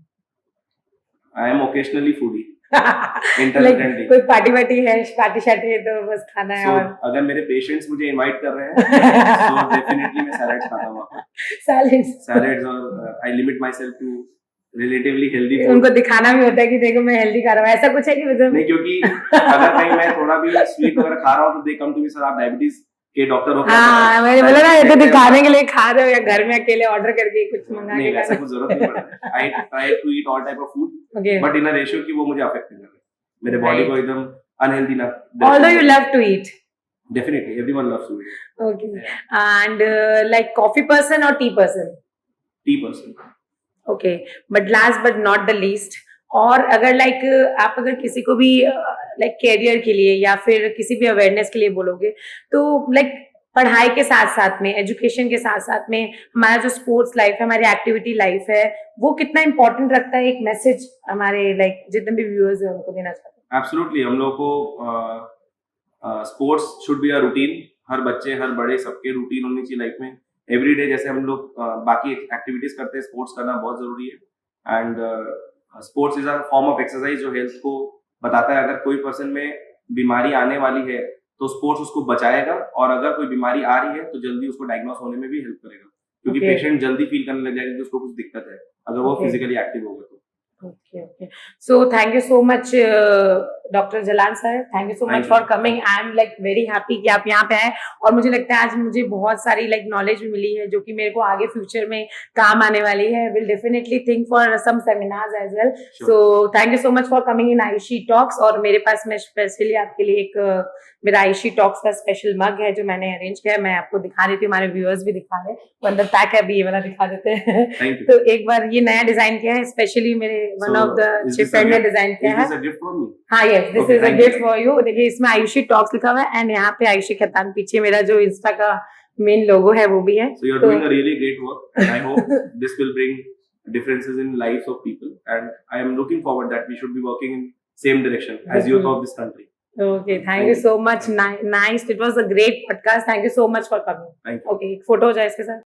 I am occasionally foodie. Like, कोई पार्टी वार्टी है, पार्टी शार्टी है तो बस खाना है। और अगर मेरे पेशेंट्स मुझे इनवाइट कर रहे हैं तो डेफिनेटली मैं सैलेड्स खाता हूँ। सैलेड्स और I limit myself to relatively healthy food. उनको दिखाना भी होता है कि देखो मैं हेल्दी खा रहा हूँ, ऐसा कुछ है कि वजह नहीं, क्योंकि अगर कहीं मैं थोड़ा भी स्वीट वगैरह खा रहा हूँ तो दे कम टू मी, सर आप डायबिटीज के डॉक्टर हो क्या? हाँ, मैंने बोला ना, ये तो दिखाने के लिए खा रहे हो या घर में अकेले ऑर्डर करके कुछ मंगा के? ऐसा कुछ जरूरत नहीं पड़ता। I try to eat all type of food, but in a ratio कि वो मुझे अफेक्ट नहीं करे, मेरे बॉडी को एकदम अनहेल्दी ना। Although you love to eat. Definitely, everyone loves to eat. Okay. And like coffee person or tea person? Tea person. Okay. But last but not the least, और अगर लाइक आप अगर किसी को भी लाइक कैरियर के लिए या फिर किसी भी अवेयरनेस के लिए बोलोगे, तो लाइक पढ़ाई के साथ साथ में, एजुकेशन के साथ साथ में हमारा जो स्पोर्ट्स लाइफ है, हमारी एक्टिविटी लाइफ है, वो कितना इंपॉर्टेंट रखता है? एक मैसेज हमारे लाइक जितने भी व्यूअर्स हैं उनको देना चाहते हैं। एब्सोल्युटली, हम लोग को sports should be a routine. हर बच्चे, हर बड़े, सबके रूटीन होनी चाहिए लाइफ में। एवरी डे जैसे हम लोग बाकी एक्टिविटीज करते हैं, स्पोर्ट्स करना बहुत जरूरी है। And sports is a form of exercise जो हेल्थ को बताता है अगर कोई पर्सन में बीमारी आने वाली है तो स्पोर्ट्स उसको बचाएगा, और अगर कोई बीमारी आ रही है तो जल्दी उसको डायग्नोस होने में भी हेल्प करेगा, क्योंकि पेशेंट जल्दी फील करने लग जाएगा कि उसको कुछ दिक्कत है अगर वो फिजिकली एक्टिव होगा तो। Okay. So thank you so much, Dr. Jalan sir. Thank you so much for coming. I am like very happy कि आप यहाँ पे आए, और मुझे लगता है आज मुझे बहुत सारी like knowledge भी मिली है जो कि मेरे को आगे फ्यूचर में काम आने वाली है. Will definitely think for some seminars as well. Sure. So thank you so much for coming in Ayushi Talks. और मेरे पास मैं स्पेशली आपके लिए एक मेरा आयुषी टॉक्स का स्पेशल मग है जो मैंने अरेंज किया है, मैं आपको दिखा रही थी, हमारे व्यूअर्स भी दिखा रहे हैं, वो अंदर पैक है, अभी ये वाला दिखा देते हैं। तो एक बार ये नया डिजाइन किया है स्पेशली मेरे one of the chief friend ने डिजाइन किया है। हाँ, yes, this is a gift for you. देखिए इसमें आयुषी टॉक्स लिखा हुआ है एंड यहाँ पे आयुषी खैतान, पीछे मेरा जो इंस्टा का मेन लोगो है वो भी है। So you are doing a really great work and I hope this will bring differences in lives of people, and I am looking forward that we should be working in same direction as youth of this country. Okay, thank you so much. Nice. It was a great podcast. Thank you so much for coming. Thank you. Okay, एक photo हो जाए इसके साथ।